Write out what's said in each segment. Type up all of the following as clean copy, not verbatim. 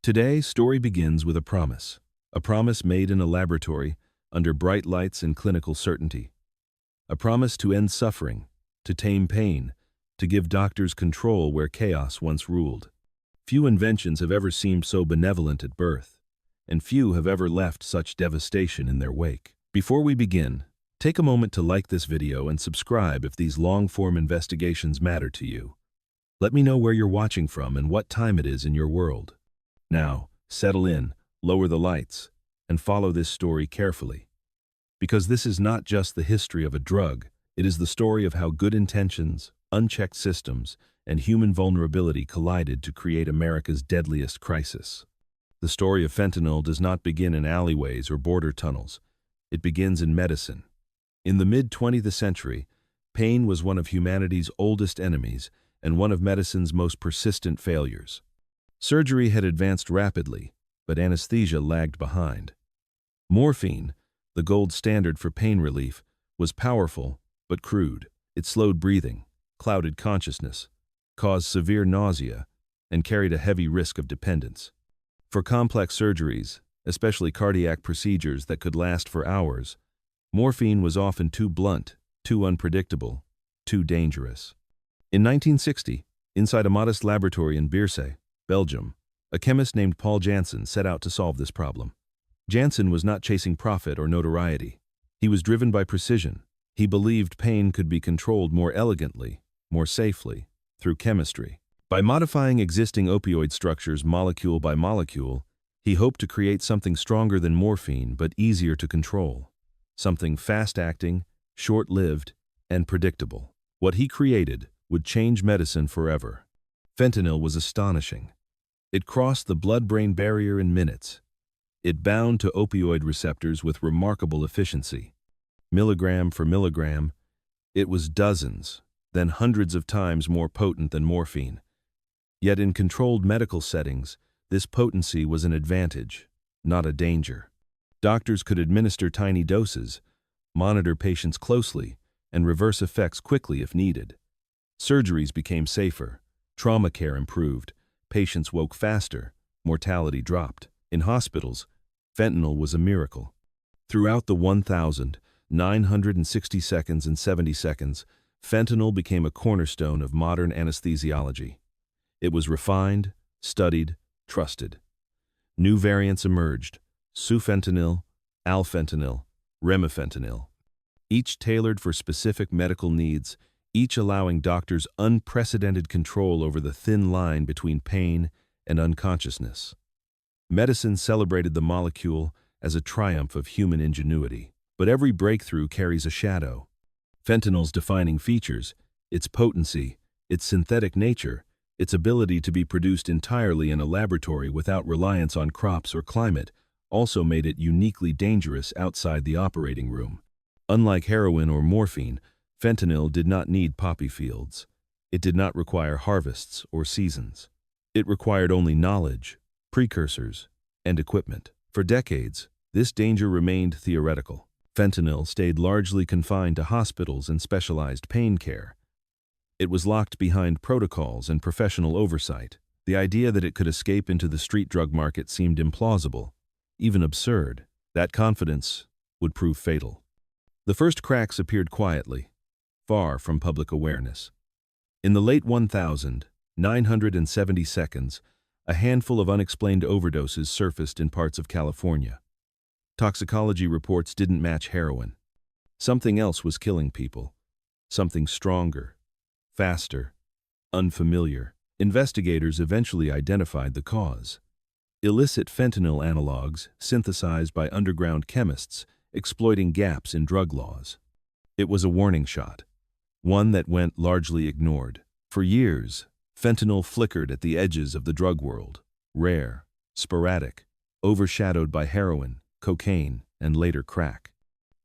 Today's story begins with a promise made in a laboratory under bright lights and clinical certainty. A promise to end suffering, to tame pain, to give doctors control where chaos once ruled. Few inventions have ever seemed so benevolent at birth, and few have ever left such devastation in their wake. Before we begin, take a moment to like this video and subscribe if these long-form investigations matter to you. Let me know where you're watching from and what time it is in your world. Now, settle in, lower the lights, and follow this story carefully. Because this is not just the history of a drug, it is the story of how good intentions, unchecked systems, and human vulnerability collided to create America's deadliest crisis. The story of fentanyl does not begin in alleyways or border tunnels. It begins in medicine. In the mid-20th century, pain was one of humanity's oldest enemies and one of medicine's most persistent failures. Surgery had advanced rapidly, but anesthesia lagged behind. Morphine, the gold standard for pain relief, was powerful but crude. It slowed breathing, clouded consciousness, caused severe nausea, and carried a heavy risk of dependence. For complex surgeries, especially cardiac procedures that could last for hours, morphine was often too blunt, too unpredictable, too dangerous. In 1960, inside a modest laboratory in Beerse, Belgium, a chemist named Paul Janssen set out to solve this problem. Janssen was not chasing profit or notoriety. He was driven by precision. He believed pain could be controlled more elegantly, more safely, through chemistry. By modifying existing opioid structures molecule by molecule, he hoped to create something stronger than morphine but easier to control. Something fast-acting, short-lived, and predictable. What he created would change medicine forever. Fentanyl was astonishing. It crossed the blood-brain barrier in minutes. It bound to opioid receptors with remarkable efficiency. Milligram for milligram, it was dozens, then hundreds of times more potent than morphine. Yet in controlled medical settings, this potency was an advantage, not a danger. Doctors could administer tiny doses, monitor patients closely, and reverse effects quickly if needed. Surgeries became safer, trauma care improved, patients woke faster, mortality dropped. In hospitals, fentanyl was a miracle. Throughout the 1,960 seconds and 70 seconds, fentanyl became a cornerstone of modern anesthesiology. It was refined, studied, trusted. New variants emerged: sufentanil, alfentanil, remifentanil. Each tailored for specific medical needs, each allowing doctors unprecedented control over the thin line between pain and unconsciousness. Medicine celebrated the molecule as a triumph of human ingenuity. But every breakthrough carries a shadow. Fentanyl's defining features, its potency, its synthetic nature, its ability to be produced entirely in a laboratory without reliance on crops or climate, also made it uniquely dangerous outside the operating room. Unlike heroin or morphine, fentanyl did not need poppy fields. It did not require harvests or seasons. It required only knowledge, precursors, and equipment. For decades, this danger remained theoretical. Fentanyl stayed largely confined to hospitals and specialized pain care. It was locked behind protocols and professional oversight. The idea that it could escape into the street drug market seemed implausible, even absurd. That confidence would prove fatal. The first cracks appeared quietly, far from public awareness. In the late 1,970 seconds, a handful of unexplained overdoses surfaced in parts of California. Toxicology reports didn't match heroin. Something else was killing people. Something stronger, faster, unfamiliar. Investigators eventually identified the cause. Illicit fentanyl analogs synthesized by underground chemists exploiting gaps in drug laws. It was a warning shot, one that went largely ignored. For years, fentanyl flickered at the edges of the drug world, rare, sporadic, overshadowed by heroin, cocaine, and later crack.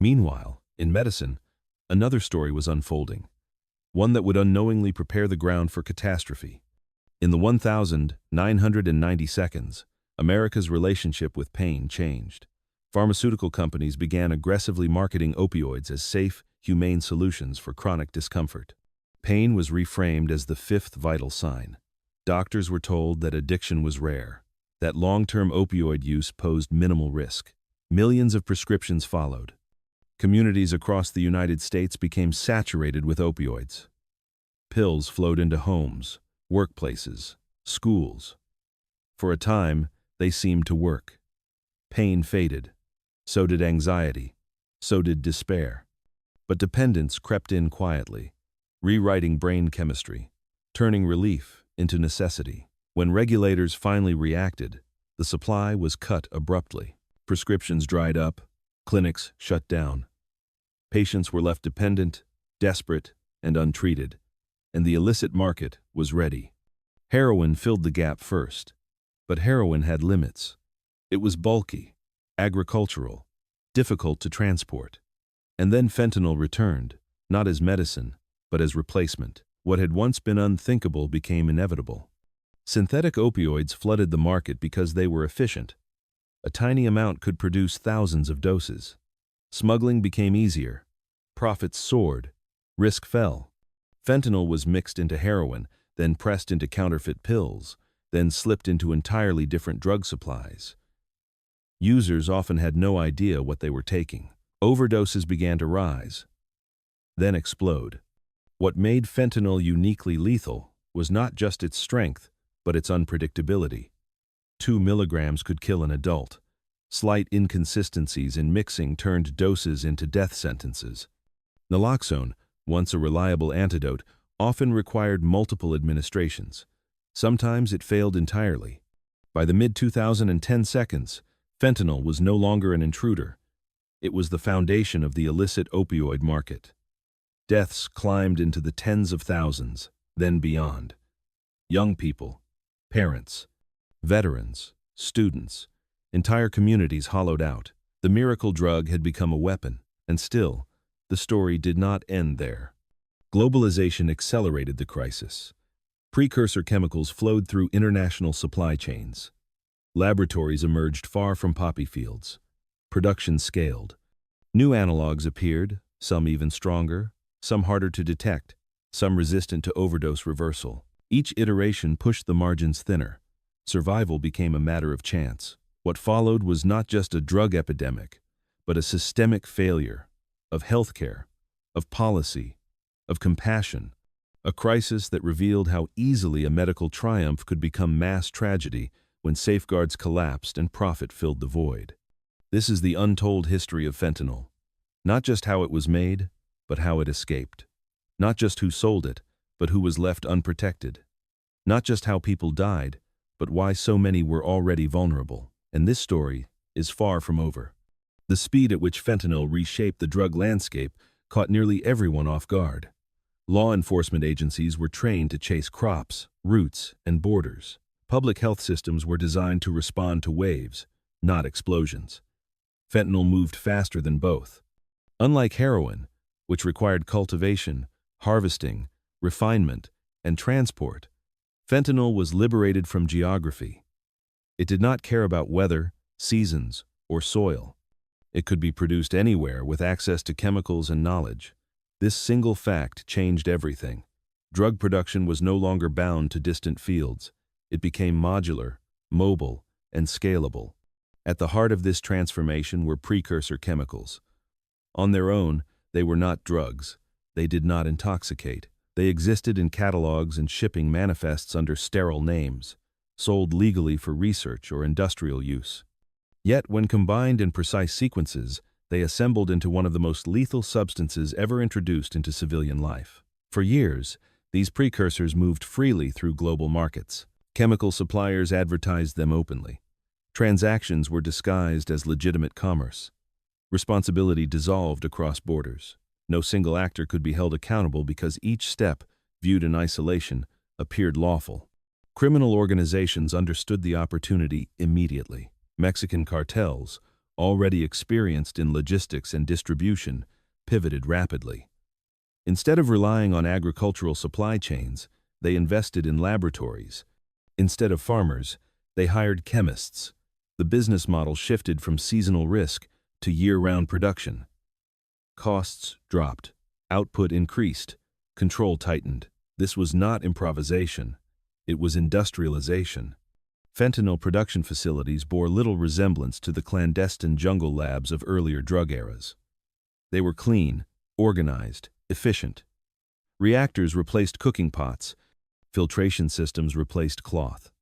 Meanwhile, in medicine, another story was unfolding, one that would unknowingly prepare the ground for catastrophe. In the 1,990 seconds, America's relationship with pain changed. Pharmaceutical companies began aggressively marketing opioids as safe, humane solutions for chronic discomfort. Pain was reframed as the fifth vital sign. Doctors were told that addiction was rare, that long-term opioid use posed minimal risk. Millions of prescriptions followed. Communities across the United States became saturated with opioids. Pills flowed into homes, workplaces, schools. For a time, they seemed to work. Pain faded. So did anxiety. So did despair. But dependence crept in quietly, rewriting brain chemistry, turning relief into necessity. When regulators finally reacted, the supply was cut abruptly. Prescriptions dried up, clinics shut down. Patients were left dependent, desperate, and untreated, and the illicit market was ready. Heroin filled the gap first, but heroin had limits. It was bulky, agricultural, difficult to transport. And then fentanyl returned, not as medicine, but as replacement. What had once been unthinkable became inevitable. Synthetic opioids flooded the market because they were efficient. A tiny amount could produce thousands of doses. Smuggling became easier. Profits soared. Risk fell. Fentanyl was mixed into heroin, then pressed into counterfeit pills, then slipped into entirely different drug supplies. Users often had no idea what they were taking. Overdoses began to rise, then explode. What made fentanyl uniquely lethal was not just its strength, but its unpredictability. 2 milligrams could kill an adult. Slight inconsistencies in mixing turned doses into death sentences. Naloxone, once a reliable antidote, often required multiple administrations. Sometimes it failed entirely. By the mid-2010 seconds, fentanyl was no longer an intruder. It was the foundation of the illicit opioid market. Deaths climbed into the tens of thousands, then beyond. Young people, parents, veterans, students, entire communities hollowed out. The miracle drug had become a weapon, and still, the story did not end there. Globalization accelerated the crisis. Precursor chemicals flowed through international supply chains. Laboratories emerged far from poppy fields. Production scaled. New analogs appeared, some even stronger, some harder to detect, some resistant to overdose reversal. Each iteration pushed the margins thinner. Survival became a matter of chance. What followed was not just a drug epidemic, but a systemic failure of healthcare, of policy, of compassion, a crisis that revealed how easily a medical triumph could become mass tragedy when safeguards collapsed and profit filled the void. This is the untold history of fentanyl. Not just how it was made, but how it escaped. Not just who sold it, but who was left unprotected. Not just how people died, but why so many were already vulnerable. And this story is far from over. The speed at which fentanyl reshaped the drug landscape caught nearly everyone off guard. Law enforcement agencies were trained to chase crops, routes, and borders. Public health systems were designed to respond to waves, not explosions. Fentanyl moved faster than both. Unlike heroin, which required cultivation, harvesting, refinement, and transport, fentanyl was liberated from geography. It did not care about weather, seasons, or soil. It could be produced anywhere with access to chemicals and knowledge. This single fact changed everything. Drug production was no longer bound to distant fields. It became modular, mobile, and scalable. At the heart of this transformation were precursor chemicals. On their own, they were not drugs. They did not intoxicate. They existed in catalogs and shipping manifests under sterile names, sold legally for research or industrial use. Yet, when combined in precise sequences, they assembled into one of the most lethal substances ever introduced into civilian life. For years, these precursors moved freely through global markets. Chemical suppliers advertised them openly. Transactions were disguised as legitimate commerce. Responsibility dissolved across borders. No single actor could be held accountable because each step, viewed in isolation, appeared lawful. Criminal organizations understood the opportunity immediately. Mexican cartels, already experienced in logistics and distribution, pivoted rapidly. Instead of relying on agricultural supply chains, they invested in laboratories. Instead of farmers, they hired chemists. The business model shifted from seasonal risk to year-round production. Costs dropped, output increased, control tightened. This was not improvisation. It was industrialization. Fentanyl production facilities bore little resemblance to the clandestine jungle labs of earlier drug eras. They were clean, organized, efficient. Reactors replaced cooking pots, filtration systems replaced cloth.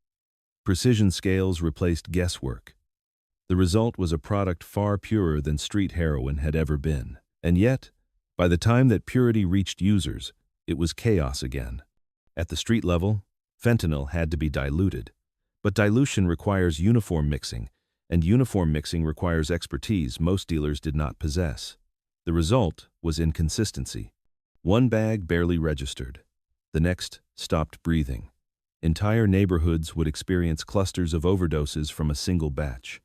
Precision scales replaced guesswork. The result was a product far purer than street heroin had ever been. And yet, by the time that purity reached users, it was chaos again. At the street level, fentanyl had to be diluted. But dilution requires uniform mixing, and uniform mixing requires expertise most dealers did not possess. The result was inconsistency. One bag barely registered. The next stopped breathing. Entire neighborhoods would experience clusters of overdoses from a single batch.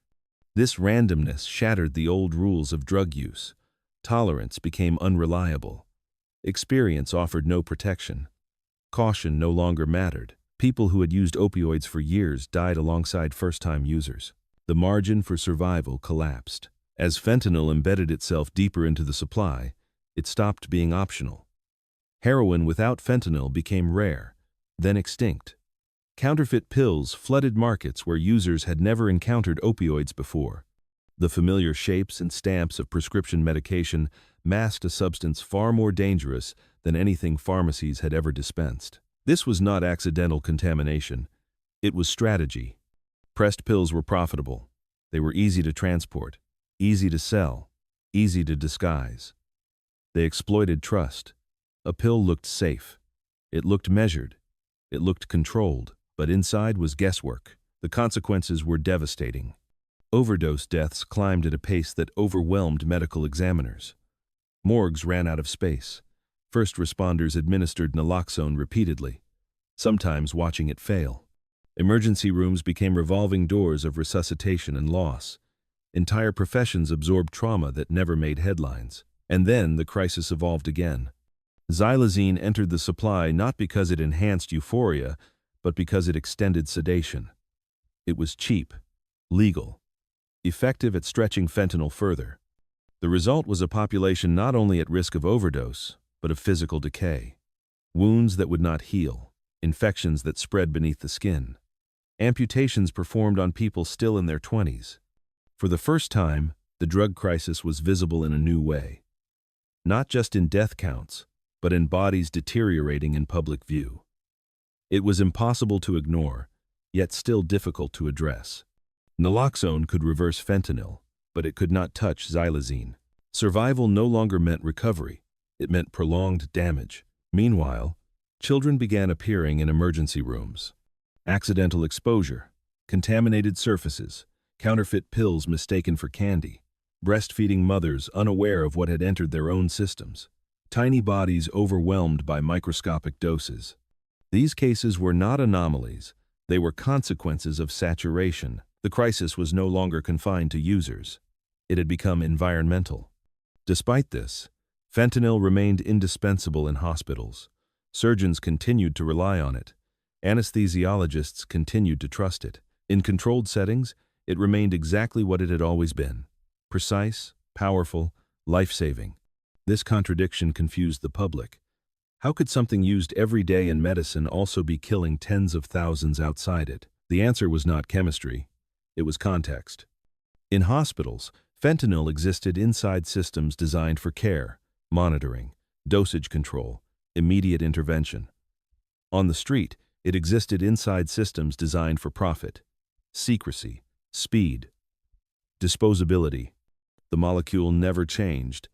This randomness shattered the old rules of drug use. Tolerance became unreliable. Experience offered no protection. Caution no longer mattered. People who had used opioids for years died alongside first-time users. The margin for survival collapsed. As fentanyl embedded itself deeper into the supply, it stopped being optional. Heroin without fentanyl became rare, then extinct. Counterfeit pills flooded markets where users had never encountered opioids before. The familiar shapes and stamps of prescription medication masked a substance far more dangerous than anything pharmacies had ever dispensed. This was not accidental contamination. It was strategy. Pressed pills were profitable. They were easy to transport, easy to sell, easy to disguise. They exploited trust. A pill looked safe. It looked measured. It looked controlled, but inside was guesswork. The consequences were devastating. Overdose deaths climbed at a pace that overwhelmed medical examiners. Morgues ran out of space. First responders administered naloxone repeatedly, sometimes watching it fail. Emergency rooms became revolving doors of resuscitation and loss. Entire professions absorbed trauma that never made headlines. And then the crisis evolved again. Xylazine entered the supply not because it enhanced euphoria, but because it extended sedation. It was cheap, legal, effective at stretching fentanyl further. The result was a population not only at risk of overdose, but of physical decay. Wounds that would not heal, infections that spread beneath the skin. Amputations performed on people still in their 20s. For the first time, the drug crisis was visible in a new way. Not just in death counts, but in bodies deteriorating in public view. It was impossible to ignore, yet still difficult to address. Naloxone could reverse fentanyl, but it could not touch xylazine. Survival no longer meant recovery. It meant prolonged damage. Meanwhile, children began appearing in emergency rooms. Accidental exposure, contaminated surfaces, counterfeit pills mistaken for candy, breastfeeding mothers unaware of what had entered their own systems, tiny bodies overwhelmed by microscopic doses. These cases were not anomalies, they were consequences of saturation. The crisis was no longer confined to users. It had become environmental. Despite this, fentanyl remained indispensable in hospitals. Surgeons continued to rely on it. Anesthesiologists continued to trust it. In controlled settings, it remained exactly what it had always been: precise, powerful, life-saving. This contradiction confused the public. How could something used every day in medicine also be killing tens of thousands outside it? The answer was not chemistry. It was context. In hospitals, fentanyl existed inside systems designed for care, monitoring, dosage control, immediate intervention. On the street, it existed inside systems designed for profit, secrecy, speed, disposability. The molecule never changed.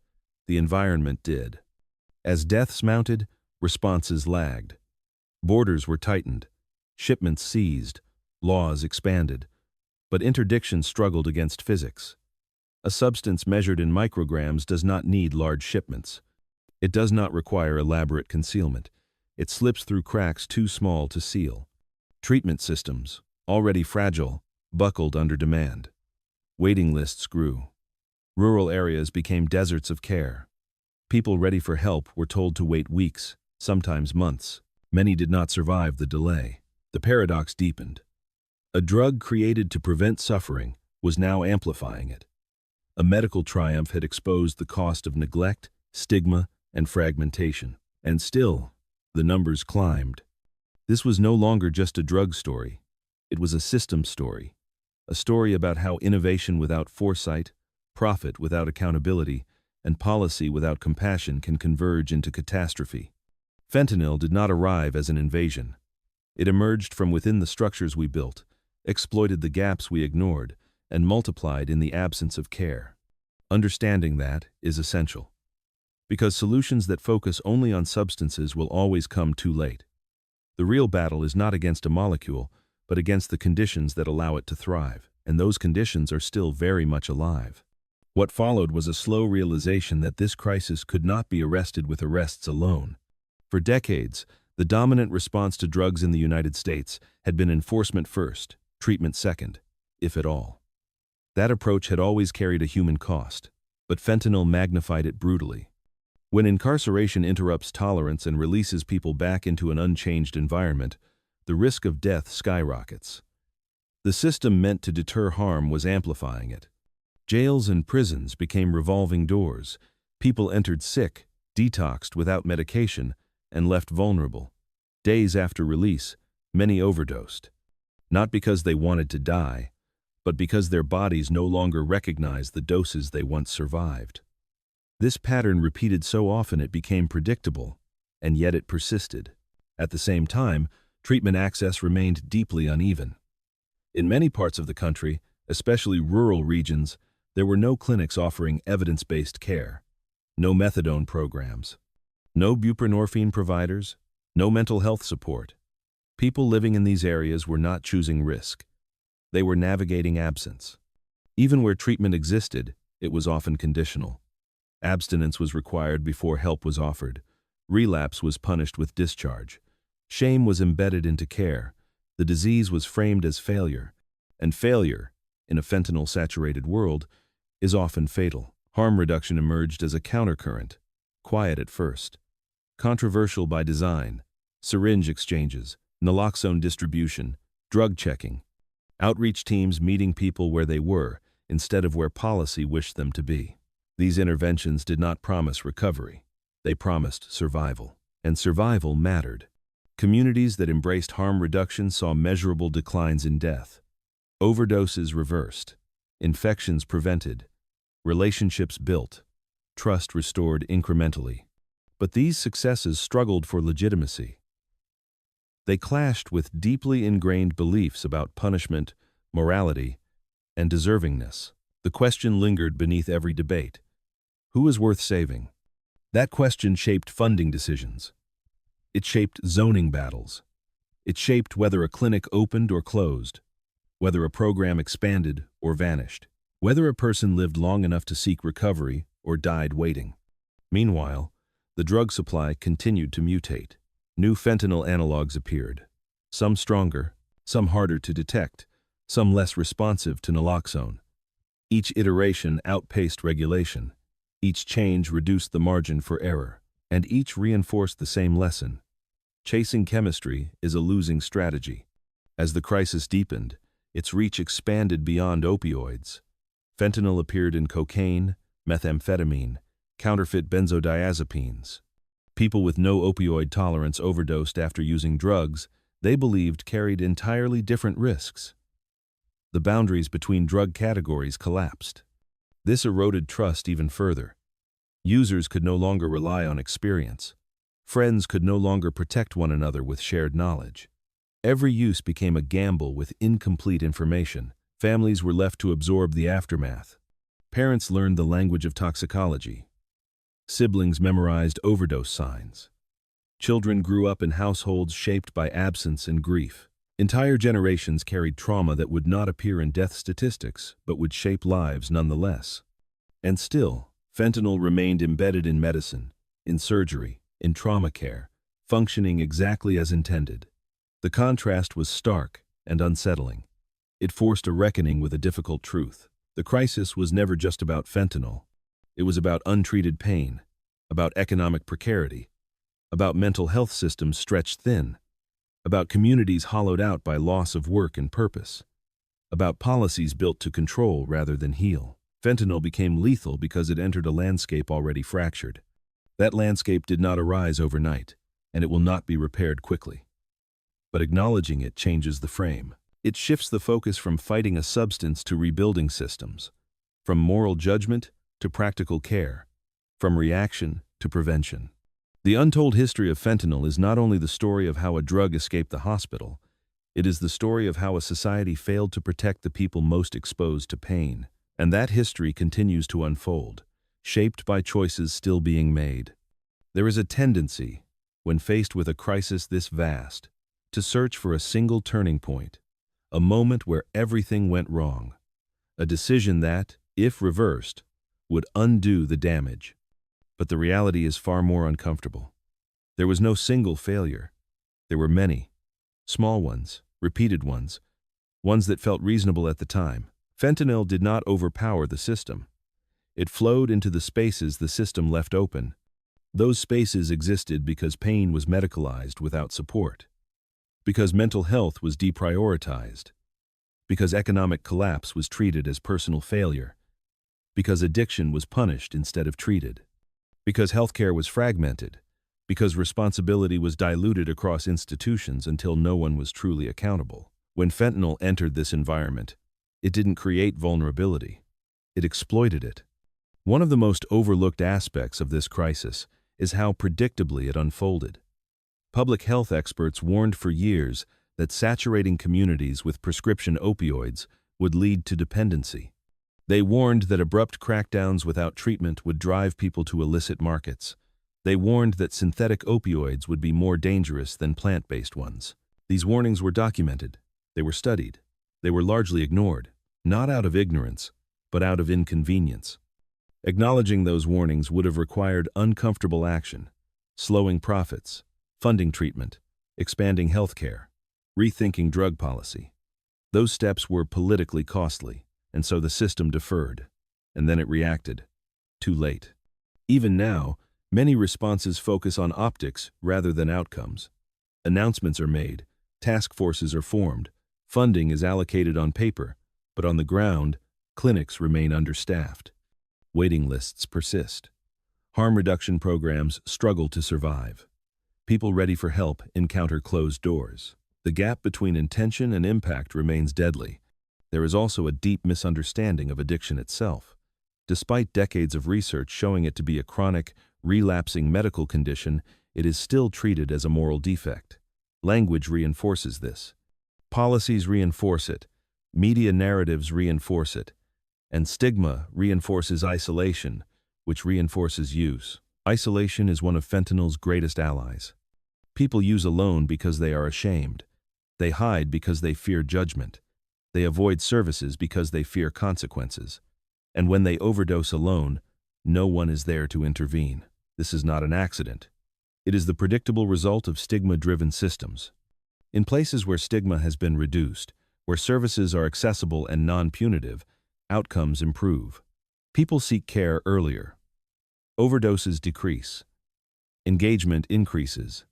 The environment did. As deaths mounted, responses lagged. Borders were tightened, shipments seized, laws expanded, but interdiction struggled against physics. A substance measured in micrograms does not need large shipments. It does not require elaborate concealment. It slips through cracks too small to seal. Treatment systems, already fragile, buckled under demand. Waiting lists grew. Rural areas became deserts of care. People ready for help were told to wait weeks, sometimes months. Many did not survive the delay. The paradox deepened. A drug created to prevent suffering was now amplifying it. A medical triumph had exposed the cost of neglect, stigma, and fragmentation. And still, the numbers climbed. This was no longer just a drug story. It was a system story, a story about how innovation without foresight, profit without accountability, and policy without compassion can converge into catastrophe. Fentanyl did not arrive as an invasion. It emerged from within the structures we built, exploited the gaps we ignored, and multiplied in the absence of care. Understanding that is essential, because solutions that focus only on substances will always come too late. The real battle is not against a molecule, but against the conditions that allow it to thrive, and those conditions are still very much alive. What followed was a slow realization that this crisis could not be arrested with arrests alone. For decades, the dominant response to drugs in the United States had been enforcement first, treatment second, if at all. That approach had always carried a human cost, but fentanyl magnified it brutally. When incarceration interrupts tolerance and releases people back into an unchanged environment, the risk of death skyrockets. The system meant to deter harm was amplifying it. Jails and prisons became revolving doors. People entered sick, detoxed without medication, and left vulnerable. Days after release, many overdosed. Not because they wanted to die, but because their bodies no longer recognized the doses they once survived. This pattern repeated so often it became predictable, and yet it persisted. At the same time, treatment access remained deeply uneven. In many parts of the country, especially rural regions, there were no clinics offering evidence-based care, no methadone programs, no buprenorphine providers, no mental health support. People living in these areas were not choosing risk. They were navigating absence. Even where treatment existed, it was often conditional. Abstinence was required before help was offered. Relapse was punished with discharge. Shame was embedded into care. The disease was framed as failure. And failure, in a fentanyl-saturated world, is often fatal. Harm reduction emerged as a countercurrent, quiet at first, controversial by design: syringe exchanges, naloxone distribution, drug checking, outreach teams meeting people where they were instead of where policy wished them to be. These interventions did not promise recovery. They promised survival. And survival mattered. Communities that embraced harm reduction saw measurable declines in death. Overdoses reversed. Infections prevented. Relationships built. Trust restored incrementally. But these successes struggled for legitimacy. They clashed with deeply ingrained beliefs about punishment, morality, and deservingness. The question lingered beneath every debate: who is worth saving? That question shaped funding decisions. It shaped zoning battles. It shaped whether a clinic opened or closed, whether a program expanded or vanished, whether a person lived long enough to seek recovery or died waiting. Meanwhile, the drug supply continued to mutate. New fentanyl analogs appeared, some stronger, some harder to detect, some less responsive to naloxone. Each iteration outpaced regulation. Each change reduced the margin for error, and each reinforced the same lesson: chasing chemistry is a losing strategy. As the crisis deepened, its reach expanded beyond opioids. Fentanyl appeared in cocaine, methamphetamine, counterfeit benzodiazepines. People with no opioid tolerance overdosed after using drugs they believed carried entirely different risks. The boundaries between drug categories collapsed. This eroded trust even further. Users could no longer rely on experience. Friends could no longer protect one another with shared knowledge. Every use became a gamble with incomplete information. Families were left to absorb the aftermath. Parents learned the language of toxicology. Siblings memorized overdose signs. Children grew up in households shaped by absence and grief. Entire generations carried trauma that would not appear in death statistics, but would shape lives nonetheless. And still, fentanyl remained embedded in medicine, in surgery, in trauma care, functioning exactly as intended. The contrast was stark and unsettling. It forced a reckoning with a difficult truth. The crisis was never just about fentanyl. It was about untreated pain, about economic precarity, about mental health systems stretched thin, about communities hollowed out by loss of work and purpose, about policies built to control rather than heal. Fentanyl became lethal because it entered a landscape already fractured. That landscape did not arise overnight, and it will not be repaired quickly. But acknowledging it changes the frame. It shifts the focus from fighting a substance to rebuilding systems, from moral judgment to practical care, from reaction to prevention. The untold history of fentanyl is not only the story of how a drug escaped the hospital, it is the story of how a society failed to protect the people most exposed to pain. And that history continues to unfold, shaped by choices still being made. There is a tendency, when faced with a crisis this vast, to search for a single turning point, a moment where everything went wrong, a decision that, if reversed, would undo the damage. But the reality is far more uncomfortable. There was no single failure. There were many, small ones, repeated ones that felt reasonable at the time. Fentanyl did not overpower the system. It flowed into the spaces the system left open. Those spaces existed because pain was medicalized without support, because mental health was deprioritized, because economic collapse was treated as personal failure, because addiction was punished instead of treated, because healthcare was fragmented, because responsibility was diluted across institutions until no one was truly accountable. When fentanyl entered this environment, it didn't create vulnerability. It exploited it. One of the most overlooked aspects of this crisis is how predictably it unfolded. Public health experts warned for years that saturating communities with prescription opioids would lead to dependency. They warned that abrupt crackdowns without treatment would drive people to illicit markets. They warned that synthetic opioids would be more dangerous than plant-based ones. These warnings were documented. They were studied. They were largely ignored, not out of ignorance, but out of inconvenience. Acknowledging those warnings would have required uncomfortable action, slowing profits, funding treatment, expanding healthcare, rethinking drug policy. Those steps were politically costly, and so the system deferred, and then it reacted. Too late. Even now, many responses focus on optics rather than outcomes. Announcements are made, task forces are formed, funding is allocated on paper, but on the ground, clinics remain understaffed. Waiting lists persist. Harm reduction programs struggle to survive. People ready for help encounter closed doors. The gap between intention and impact remains deadly. There is also a deep misunderstanding of addiction itself. Despite decades of research showing it to be a chronic, relapsing medical condition, it is still treated as a moral defect. Language reinforces this. Policies reinforce it. Media narratives reinforce it. And stigma reinforces isolation, which reinforces use. Isolation is one of fentanyl's greatest allies. People use alone because they are ashamed. They hide because they fear judgment. They avoid services because they fear consequences. And when they overdose alone, no one is there to intervene. This is not an accident. It is the predictable result of stigma-driven systems. In places where stigma has been reduced, where services are accessible and non-punitive, outcomes improve. People seek care earlier. Overdoses decrease. Engagement increases.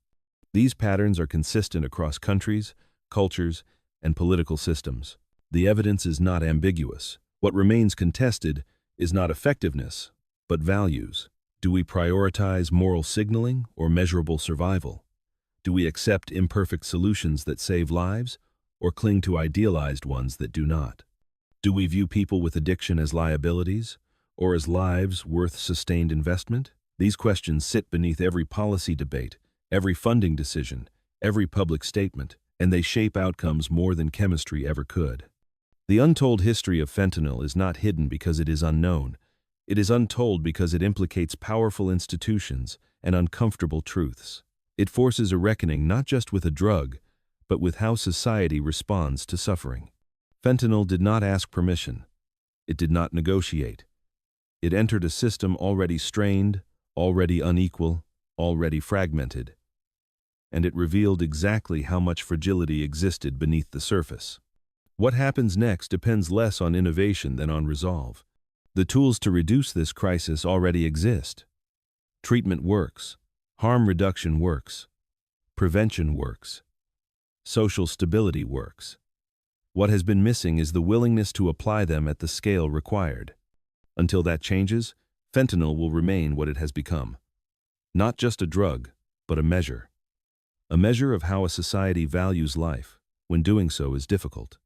These patterns are consistent across countries, cultures, and political systems. The evidence is not ambiguous. What remains contested is not effectiveness, but values. Do we prioritize moral signaling or measurable survival? Do we accept imperfect solutions that save lives, or cling to idealized ones that do not? Do we view people with addiction as liabilities, or as lives worth sustained investment? These questions sit beneath every policy debate, every funding decision, every public statement, and they shape outcomes more than chemistry ever could. The untold history of fentanyl is not hidden because it is unknown. It is untold because it implicates powerful institutions and uncomfortable truths. It forces a reckoning not just with a drug, but with how society responds to suffering. Fentanyl did not ask permission. It did not negotiate. It entered a system already strained, already unequal, already fragmented. And it revealed exactly how much fragility existed beneath the surface. What happens next depends less on innovation than on resolve. The tools to reduce this crisis already exist. Treatment works. Harm reduction works. Prevention works. Social stability works. What has been missing is the willingness to apply them at the scale required. Until that changes, fentanyl will remain what it has become. Not just a drug, but a measure. A measure of how a society values life, when doing so is difficult.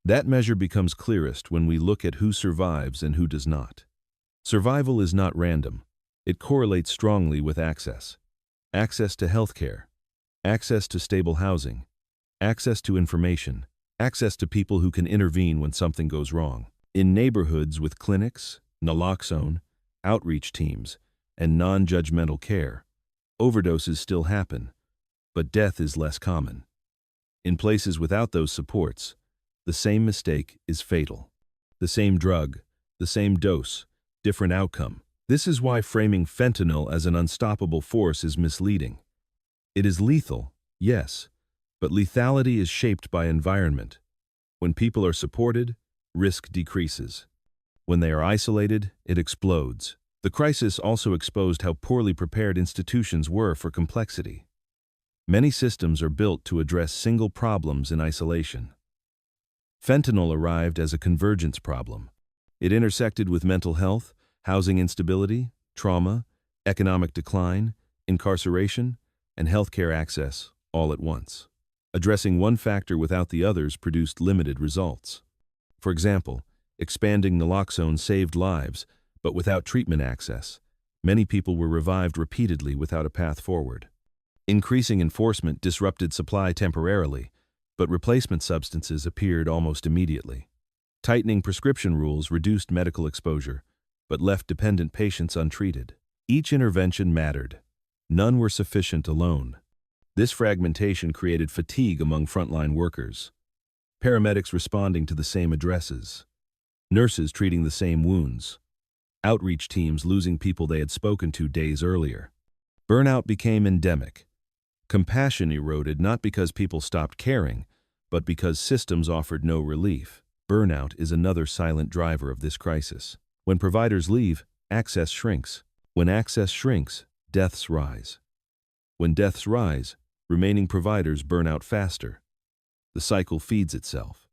That measure becomes clearest when we look at who survives and who does not. Survival is not random. It correlates strongly with access. Access to healthcare, access to stable housing, access to information, access to people who can intervene when something goes wrong. In neighborhoods with clinics, naloxone, outreach teams, and non-judgmental care, overdoses still happen, but death is less common. In places without those supports, the same mistake is fatal. The same drug, the same dose, different outcome. This is why framing fentanyl as an unstoppable force is misleading. It is lethal, yes, but lethality is shaped by environment. When people are supported, risk decreases. When they are isolated, it explodes. The crisis also exposed how poorly prepared institutions were for complexity. Many systems are built to address single problems in isolation. Fentanyl arrived as a convergence problem. It intersected with mental health, housing instability, trauma, economic decline, incarceration, and healthcare access all at once. Addressing one factor without the others produced limited results. For example, expanding naloxone saved lives, but without treatment access, many people were revived repeatedly without a path forward. Increasing enforcement disrupted supply temporarily, but replacement substances appeared almost immediately. Tightening prescription rules reduced medical exposure, but left dependent patients untreated. Each intervention mattered. None were sufficient alone. This fragmentation created fatigue among frontline workers. Paramedics responding to the same addresses. Nurses treating the same wounds. Outreach teams losing people they had spoken to days earlier. Burnout became endemic. Compassion eroded not because people stopped caring, but because systems offered no relief. Burnout is another silent driver of this crisis. When providers leave, access shrinks. When access shrinks, deaths rise. When deaths rise, remaining providers burn out faster. The cycle feeds itself.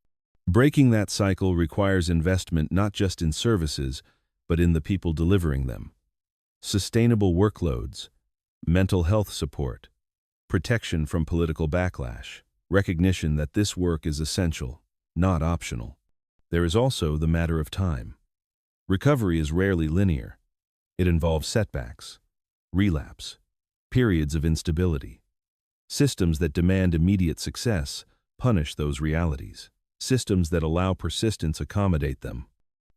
Breaking that cycle requires investment not just in services, but in the people delivering them. Sustainable workloads, mental health support, protection from political backlash, recognition that this work is essential, not optional. There is also the matter of time. Recovery is rarely linear. It involves setbacks, relapse, periods of instability. Systems that demand immediate success punish those realities. Systems that allow persistence accommodate them.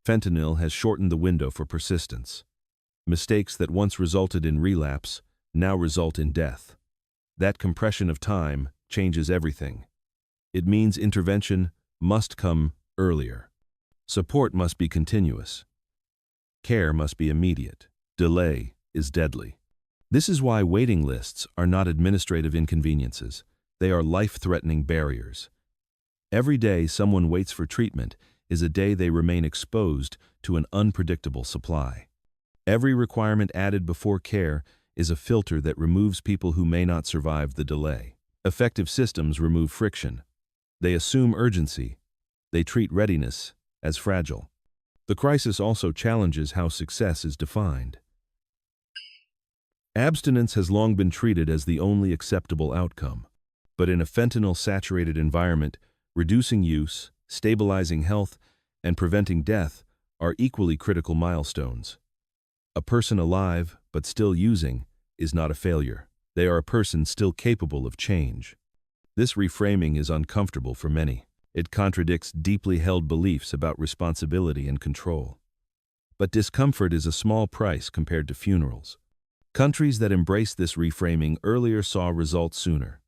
Fentanyl has shortened the window for persistence. Mistakes that once resulted in relapse now result in death. That compression of time changes everything. It means intervention must come earlier. Support must be continuous. Care must be immediate. Delay is deadly. This is why waiting lists are not administrative inconveniences. They are life-threatening barriers. Every day someone waits for treatment is a day they remain exposed to an unpredictable supply. Every requirement added before care is a filter that removes people who may not survive the delay. Effective systems remove friction. They assume urgency. They treat readiness as fragile. The crisis also challenges how success is defined. Abstinence has long been treated as the only acceptable outcome. But in a fentanyl-saturated environment, reducing use, stabilizing health, and preventing death are equally critical milestones. A person alive, but still using, is not a failure. They are a person still capable of change. This reframing is uncomfortable for many. It contradicts deeply held beliefs about responsibility and control. But discomfort is a small price compared to funerals. Countries that embraced this reframing earlier saw results sooner.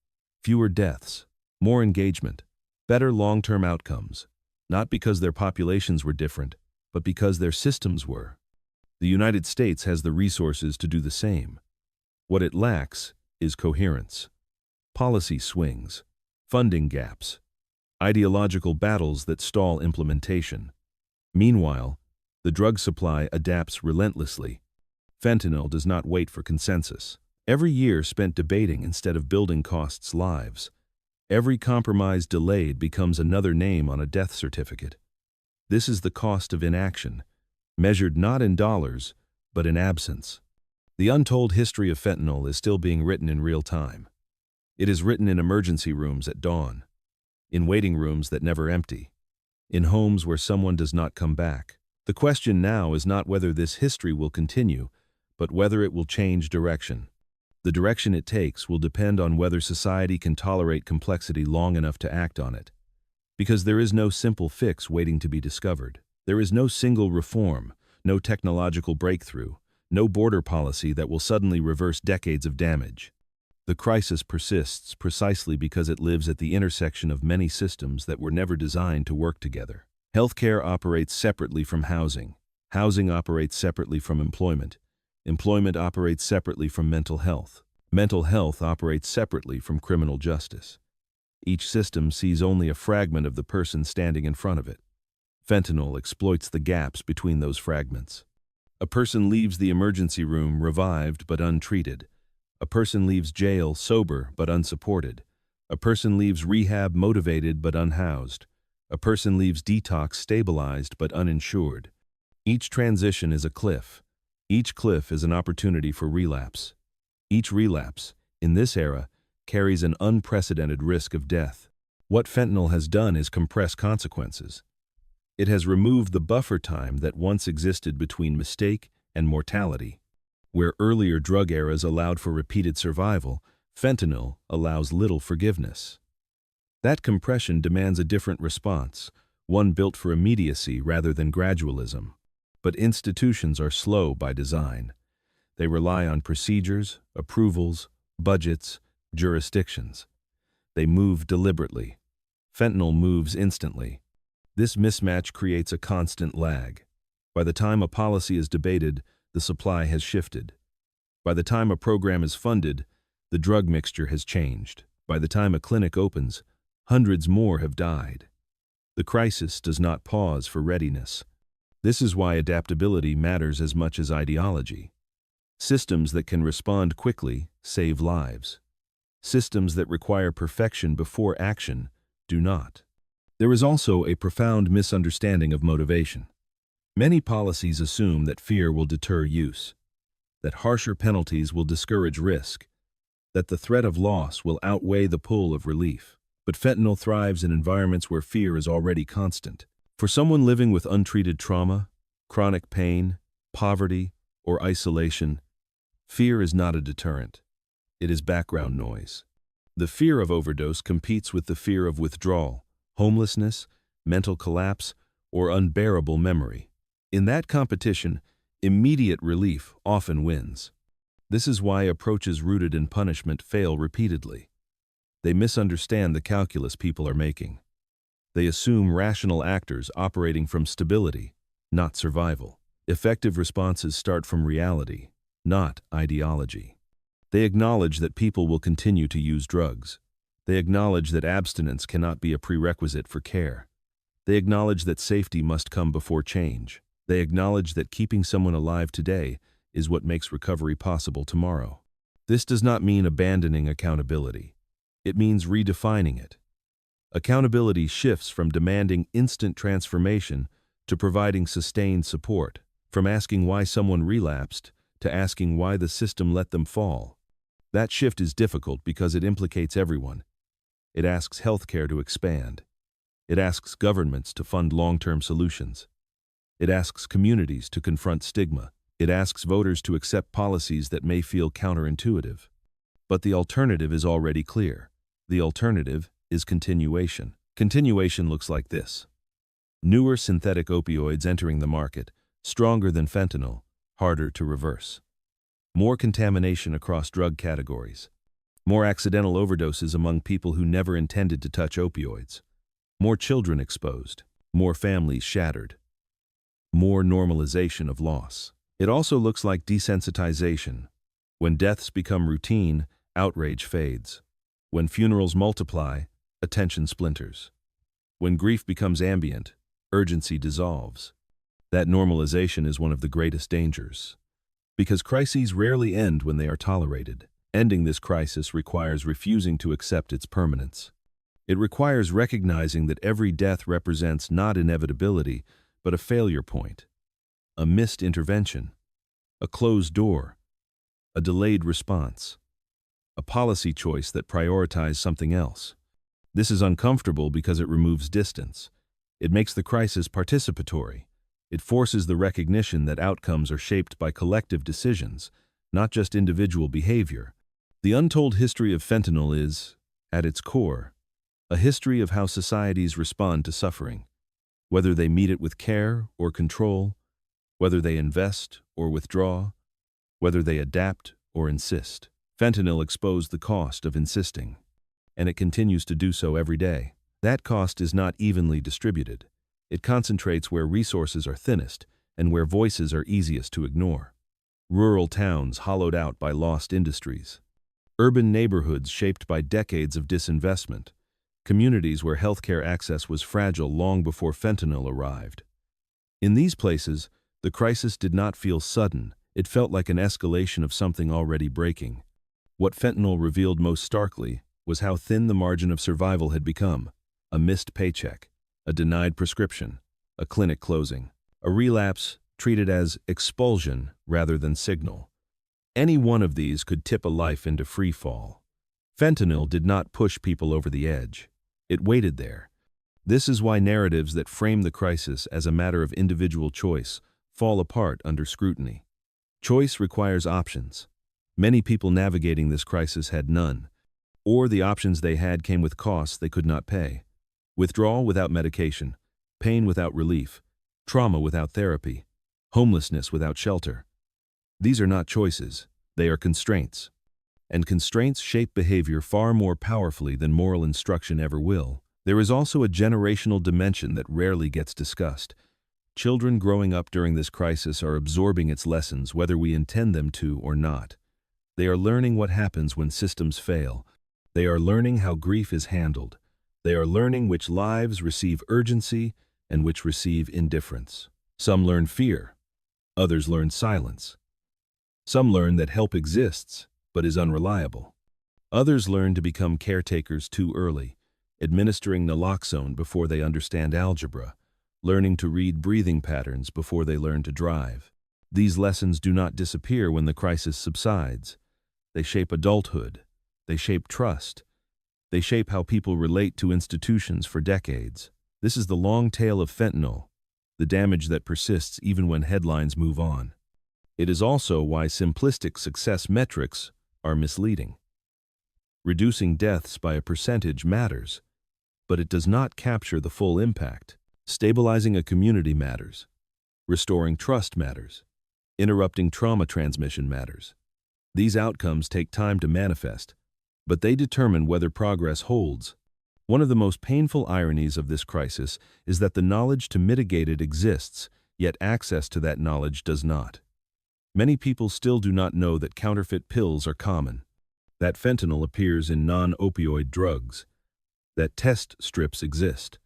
Fewer deaths, more engagement, better long-term outcomes, not because their populations were different, but because their systems were. The United States has the resources to do the same. What it lacks is coherence. Policy swings, funding gaps, ideological battles that stall implementation. Meanwhile, the drug supply adapts relentlessly. Fentanyl does not wait for consensus. Every year spent debating instead of building costs lives. Every compromise delayed becomes another name on a death certificate. This is the cost of inaction, measured not in dollars, but in absence. The untold history of fentanyl is still being written in real time. It is written in emergency rooms at dawn, in waiting rooms that never empty, in homes where someone does not come back. The question now is not whether this history will continue, but whether it will change direction. The direction it takes will depend on whether society can tolerate complexity long enough to act on it. Because there is no simple fix waiting to be discovered. There is no single reform, no technological breakthrough, no border policy that will suddenly reverse decades of damage. The crisis persists precisely because it lives at the intersection of many systems that were never designed to work together. Healthcare operates separately from housing. Housing operates separately from employment. Employment operates separately from mental health. Mental health operates separately from criminal justice. Each system sees only a fragment of the person standing in front of it. Fentanyl exploits the gaps between those fragments. A person leaves the emergency room revived but untreated. A person leaves jail sober but unsupported. A person leaves rehab motivated but unhoused. A person leaves detox stabilized but uninsured. Each transition is a cliff. Each cliff is an opportunity for relapse. Each relapse, in this era, carries an unprecedented risk of death. What fentanyl has done is compress consequences. It has removed the buffer time that once existed between mistake and mortality. Where earlier drug eras allowed for repeated survival, fentanyl allows little forgiveness. That compression demands a different response, one built for immediacy rather than gradualism. But institutions are slow by design. They rely on procedures, approvals, budgets, jurisdictions. They move deliberately. Fentanyl moves instantly. This mismatch creates a constant lag. By the time a policy is debated, the supply has shifted. By the time a program is funded, the drug mixture has changed. By the time a clinic opens, hundreds more have died. The crisis does not pause for readiness. This is why adaptability matters as much as ideology. Systems that can respond quickly save lives. Systems that require perfection before action do not. There is also a profound misunderstanding of motivation. Many policies assume that fear will deter use, that harsher penalties will discourage risk, that the threat of loss will outweigh the pull of relief. But fentanyl thrives in environments where fear is already constant. For someone living with untreated trauma, chronic pain, poverty, or isolation, fear is not a deterrent. It is background noise. The fear of overdose competes with the fear of withdrawal, homelessness, mental collapse, or unbearable memory. In that competition, immediate relief often wins. This is why approaches rooted in punishment fail repeatedly. They misunderstand the calculus people are making. They assume rational actors operating from stability, not survival. Effective responses start from reality, not ideology. They acknowledge that people will continue to use drugs. They acknowledge that abstinence cannot be a prerequisite for care. They acknowledge that safety must come before change. They acknowledge that keeping someone alive today is what makes recovery possible tomorrow. This does not mean abandoning accountability. It means redefining it. Accountability shifts from demanding instant transformation to providing sustained support, from asking why someone relapsed to asking why the system let them fall. That shift is difficult because it implicates everyone. It asks healthcare to expand. It asks governments to fund long-term solutions. It asks communities to confront stigma. It asks voters to accept policies that may feel counterintuitive. But the alternative is already clear. The alternative is continuation. Continuation looks like this. Newer synthetic opioids entering the market, stronger than fentanyl, harder to reverse. More contamination across drug categories. More accidental overdoses among people who never intended to touch opioids. More children exposed. More families shattered. More normalization of loss. It also looks like desensitization. When deaths become routine, outrage fades. When funerals multiply, attention splinters. When grief becomes ambient, urgency dissolves. That normalization is one of the greatest dangers. Because crises rarely end when they are tolerated. Ending this crisis requires refusing to accept its permanence. It requires recognizing that every death represents not inevitability, but a failure point, a missed intervention, a closed door, a delayed response, a policy choice that prioritizes something else. This is uncomfortable because it removes distance. It makes the crisis participatory. It forces the recognition that outcomes are shaped by collective decisions, not just individual behavior. The untold history of fentanyl is, at its core, a history of how societies respond to suffering, whether they meet it with care or control, whether they invest or withdraw, whether they adapt or insist. Fentanyl exposed the cost of insisting, and it continues to do so every day. That cost is not evenly distributed. It concentrates where resources are thinnest and where voices are easiest to ignore. Rural towns hollowed out by lost industries. Urban neighborhoods shaped by decades of disinvestment. Communities where healthcare access was fragile long before fentanyl arrived. In these places, the crisis did not feel sudden. It felt like an escalation of something already breaking. What fentanyl revealed most starkly was how thin the margin of survival had become. A missed paycheck, a denied prescription, a clinic closing, a relapse treated as expulsion rather than signal. Any one of these could tip a life into free fall. Fentanyl did not push people over the edge. It waited there. This is why narratives that frame the crisis as a matter of individual choice fall apart under scrutiny. Choice requires options. Many people navigating this crisis had none, or the options they had came with costs they could not pay. Withdrawal without medication, pain without relief, trauma without therapy, homelessness without shelter. These are not choices, they are constraints. And constraints shape behavior far more powerfully than moral instruction ever will. There is also a generational dimension that rarely gets discussed. Children growing up during this crisis are absorbing its lessons whether we intend them to or not. They are learning what happens when systems fail. They are learning how grief is handled. They are learning which lives receive urgency and which receive indifference. Some learn fear. Others learn silence. Some learn that help exists, but is unreliable. Others learn to become caretakers too early, administering naloxone before they understand algebra, learning to read breathing patterns before they learn to drive. These lessons do not disappear when the crisis subsides. They shape adulthood. They shape trust. They shape how people relate to institutions for decades. This is the long tail of fentanyl, the damage that persists even when headlines move on. It is also why simplistic success metrics are misleading. Reducing deaths by a percentage matters, but it does not capture the full impact. Stabilizing a community matters. Restoring trust matters. Interrupting trauma transmission matters. These outcomes take time to manifest, but they determine whether progress holds. One of the most painful ironies of this crisis is that the knowledge to mitigate it exists, yet access to that knowledge does not. Many people still do not know that counterfeit pills are common, that fentanyl appears in non-opioid drugs, that test strips exist,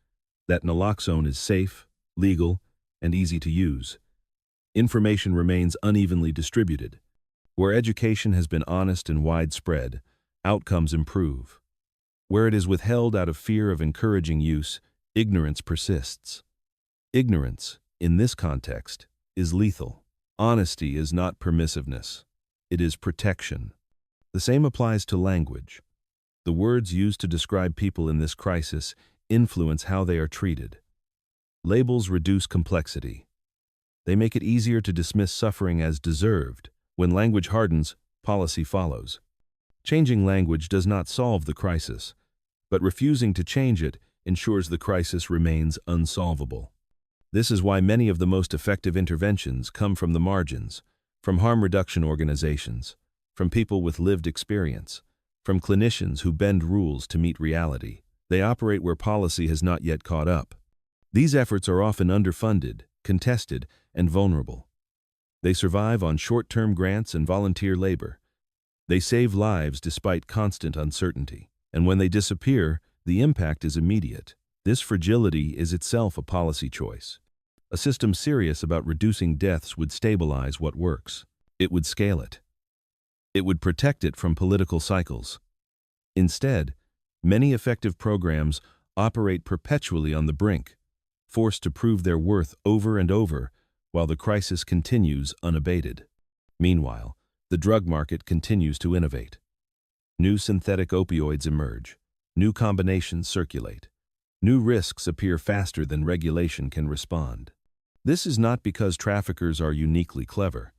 that naloxone is safe, legal, and easy to use. Information remains unevenly distributed. Where education has been honest and widespread, outcomes improve. Where it is withheld out of fear of encouraging use, ignorance persists. Ignorance, in this context, is lethal. Honesty is not permissiveness. It is protection. The same applies to language. The words used to describe people in this crisis influence how they are treated. Labels reduce complexity. They make it easier to dismiss suffering as deserved. When language hardens, policy follows. Changing language does not solve the crisis, but refusing to change it ensures the crisis remains unsolvable. This is why many of the most effective interventions come from the margins, from harm reduction organizations, from people with lived experience, from clinicians who bend rules to meet reality. They operate where policy has not yet caught up. These efforts are often underfunded, contested, and vulnerable. They survive on short-term grants and volunteer labor. They save lives despite constant uncertainty. And when they disappear, the impact is immediate. This fragility is itself a policy choice. A system serious about reducing deaths would stabilize what works. It would scale it. It would protect it from political cycles. Instead, many effective programs operate perpetually on the brink, forced to prove their worth over and over while the crisis continues unabated. Meanwhile, the drug market continues to innovate. New synthetic opioids emerge. New combinations circulate. New risks appear faster than regulation can respond. This is not because traffickers are uniquely clever.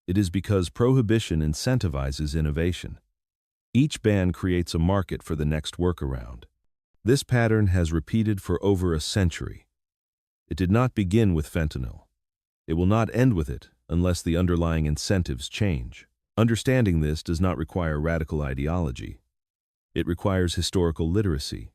It is because prohibition incentivizes innovation. Each ban creates a market for the next workaround. This pattern has repeated for over a century. It did not begin with fentanyl. It will not end with it unless the underlying incentives change. Understanding this does not require radical ideology. It requires historical literacy.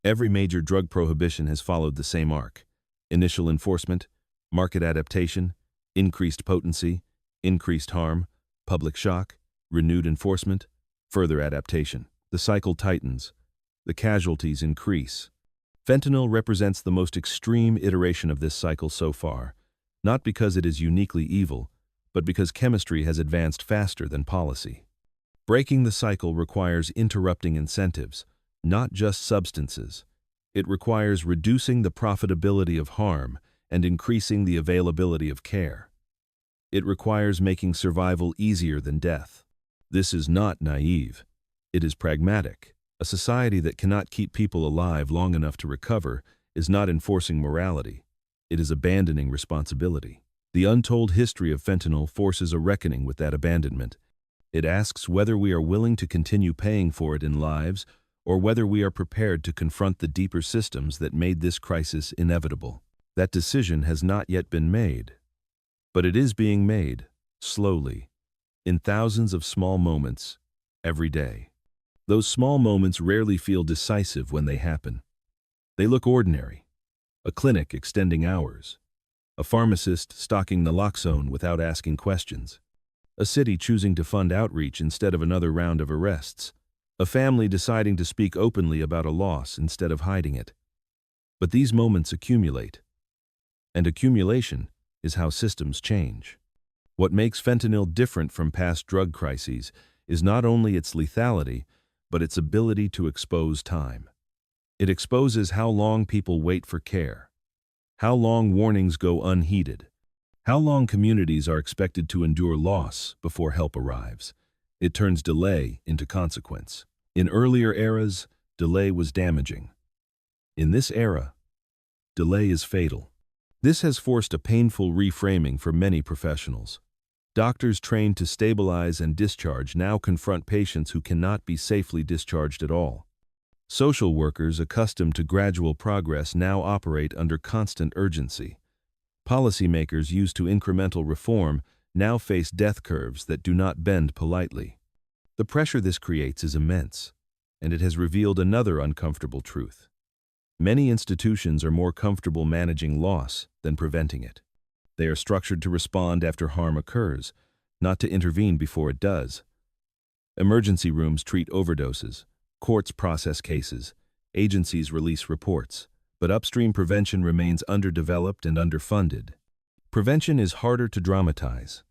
Every major drug prohibition has followed the same arc: initial enforcement, market adaptation, increased potency, increased harm, public shock, renewed enforcement, further adaptation. The cycle tightens. The casualties increase. Fentanyl represents the most extreme iteration of this cycle so far, not because it is uniquely evil, but because chemistry has advanced faster than policy. Breaking the cycle requires interrupting incentives, not just substances. It requires reducing the profitability of harm and increasing the availability of care. It requires making survival easier than death. This is not naive. It is pragmatic. A society that cannot keep people alive long enough to recover is not enforcing morality. It is abandoning responsibility. The untold history of fentanyl forces a reckoning with that abandonment. It asks whether we are willing to continue paying for it in lives, or whether we are prepared to confront the deeper systems that made this crisis inevitable. That decision has not yet been made. But it is being made, slowly, in thousands of small moments, every day. Those small moments rarely feel decisive when they happen. They look ordinary. A clinic extending hours. A pharmacist stocking naloxone without asking questions. A city choosing to fund outreach instead of another round of arrests. A family deciding to speak openly about a loss instead of hiding it. But these moments accumulate. And accumulation is how systems change. What makes fentanyl different from past drug crises is not only its lethality, but its ability to expose time. It exposes how long people wait for care, how long warnings go unheeded, how long communities are expected to endure loss before help arrives. It turns delay into consequence. In earlier eras, delay was damaging. In this era, delay is fatal. This has forced a painful reframing for many professionals. Doctors trained to stabilize and discharge now confront patients who cannot be safely discharged at all. Social workers accustomed to gradual progress now operate under constant urgency. Policymakers used to incremental reform now face death curves that do not bend politely. The pressure this creates is immense, and it has revealed another uncomfortable truth. Many institutions are more comfortable managing loss than preventing it. They are structured to respond after harm occurs, not to intervene before it does. Emergency rooms treat overdoses, courts process cases, agencies release reports, but upstream prevention remains underdeveloped and underfunded. Prevention is harder to dramatize.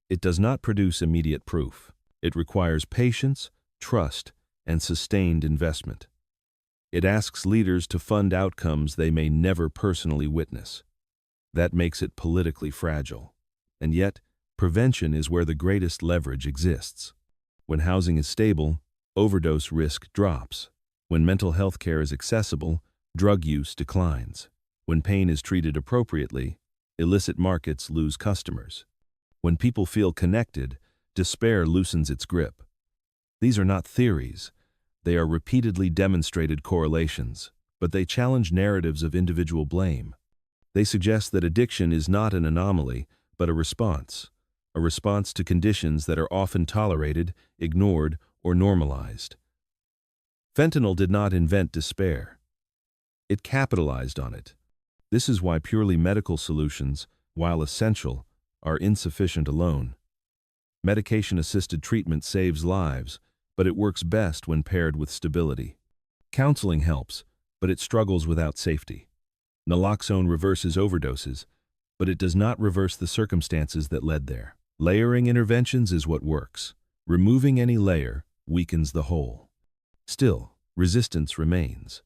It does not produce immediate proof. It requires patience, trust, and sustained investment. It asks leaders to fund outcomes they may never personally witness. That makes it politically fragile. And yet, prevention is where the greatest leverage exists. When housing is stable, overdose risk drops. When mental health care is accessible, drug use declines. When pain is treated appropriately, illicit markets lose customers. When people feel connected, despair loosens its grip. These are not theories. They are repeatedly demonstrated correlations, but they challenge narratives of individual blame. They suggest that addiction is not an anomaly, but a response to conditions that are often tolerated, ignored, or normalized. Fentanyl did not invent despair. It capitalized on it. This is why purely medical solutions, while essential, are insufficient alone. Medication-assisted treatment saves lives, but it works best when paired with stability. Counseling helps, but it struggles without safety. Naloxone reverses overdoses, but it does not reverse the circumstances that led there. Layering interventions is what works. Removing any layer weakens the whole. Still, resistance remains.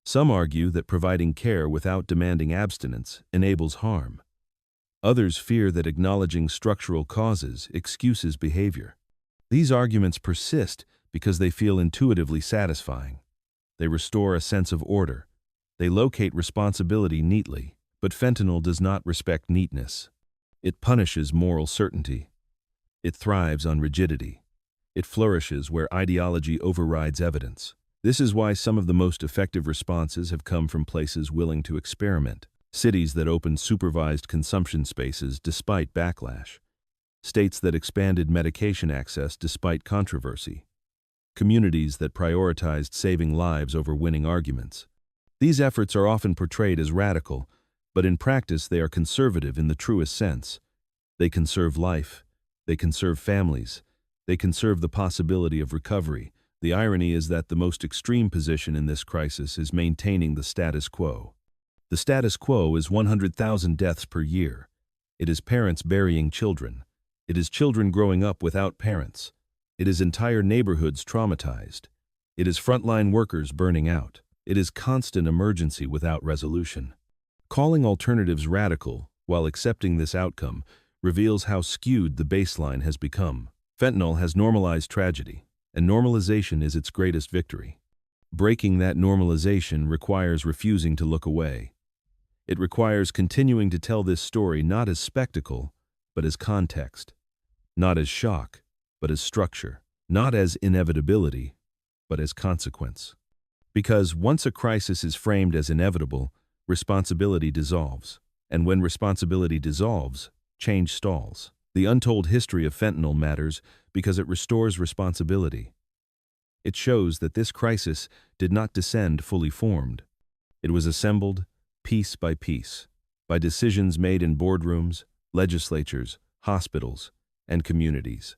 Some argue that providing care without demanding abstinence enables harm. Others fear that acknowledging structural causes excuses behavior. These arguments persist because they feel intuitively satisfying. They restore a sense of order. They locate responsibility neatly, but fentanyl does not respect neatness. It punishes moral certainty. It thrives on rigidity. It flourishes where ideology overrides evidence. This is why some of the most effective responses have come from places willing to experiment, cities that opened supervised consumption spaces despite backlash, states that expanded medication access despite controversy, communities that prioritized saving lives over winning arguments. These efforts are often portrayed as radical, but in practice they are conservative in the truest sense. They conserve life. They conserve families. They conserve the possibility of recovery. The irony is that the most extreme position in this crisis is maintaining the status quo. The status quo is 100,000 deaths per year. It is parents burying children. It is children growing up without parents. It is entire neighborhoods traumatized. It is frontline workers burning out. It is constant emergency without resolution. Calling alternatives radical, while accepting this outcome, reveals how skewed the baseline has become. Fentanyl has normalized tragedy, and normalization is its greatest victory. Breaking that normalization requires refusing to look away. It requires continuing to tell this story not as spectacle, but as context. Not as shock, but as structure. Not as inevitability, but as consequence. Because once a crisis is framed as inevitable, responsibility dissolves. And when responsibility dissolves, change stalls. The untold history of fentanyl matters because it restores responsibility. It shows that this crisis did not descend fully formed. It was assembled, piece by piece, by decisions made in boardrooms, legislatures, hospitals, and communities.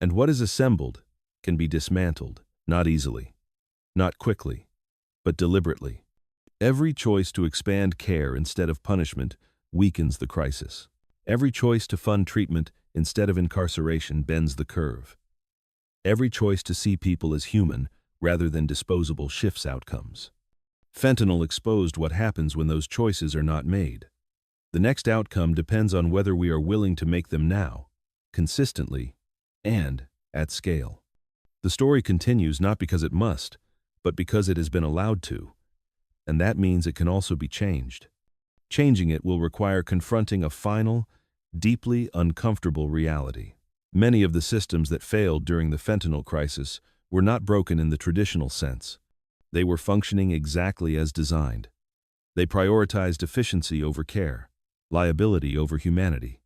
And what is assembled can be dismantled, not easily, not quickly, but deliberately. Every choice to expand care instead of punishment weakens the crisis. Every choice to fund treatment instead of incarceration bends the curve. Every choice to see people as human rather than disposable shifts outcomes. Fentanyl exposed what happens when those choices are not made. The next outcome depends on whether we are willing to make them now, consistently, and at scale. The story continues not because it must, but because it has been allowed to. And that means it can also be changed. Changing it will require confronting a final, deeply uncomfortable reality. Many of the systems that failed during the fentanyl crisis were not broken in the traditional sense. They were functioning exactly as designed. They prioritized efficiency over care, liability over humanity,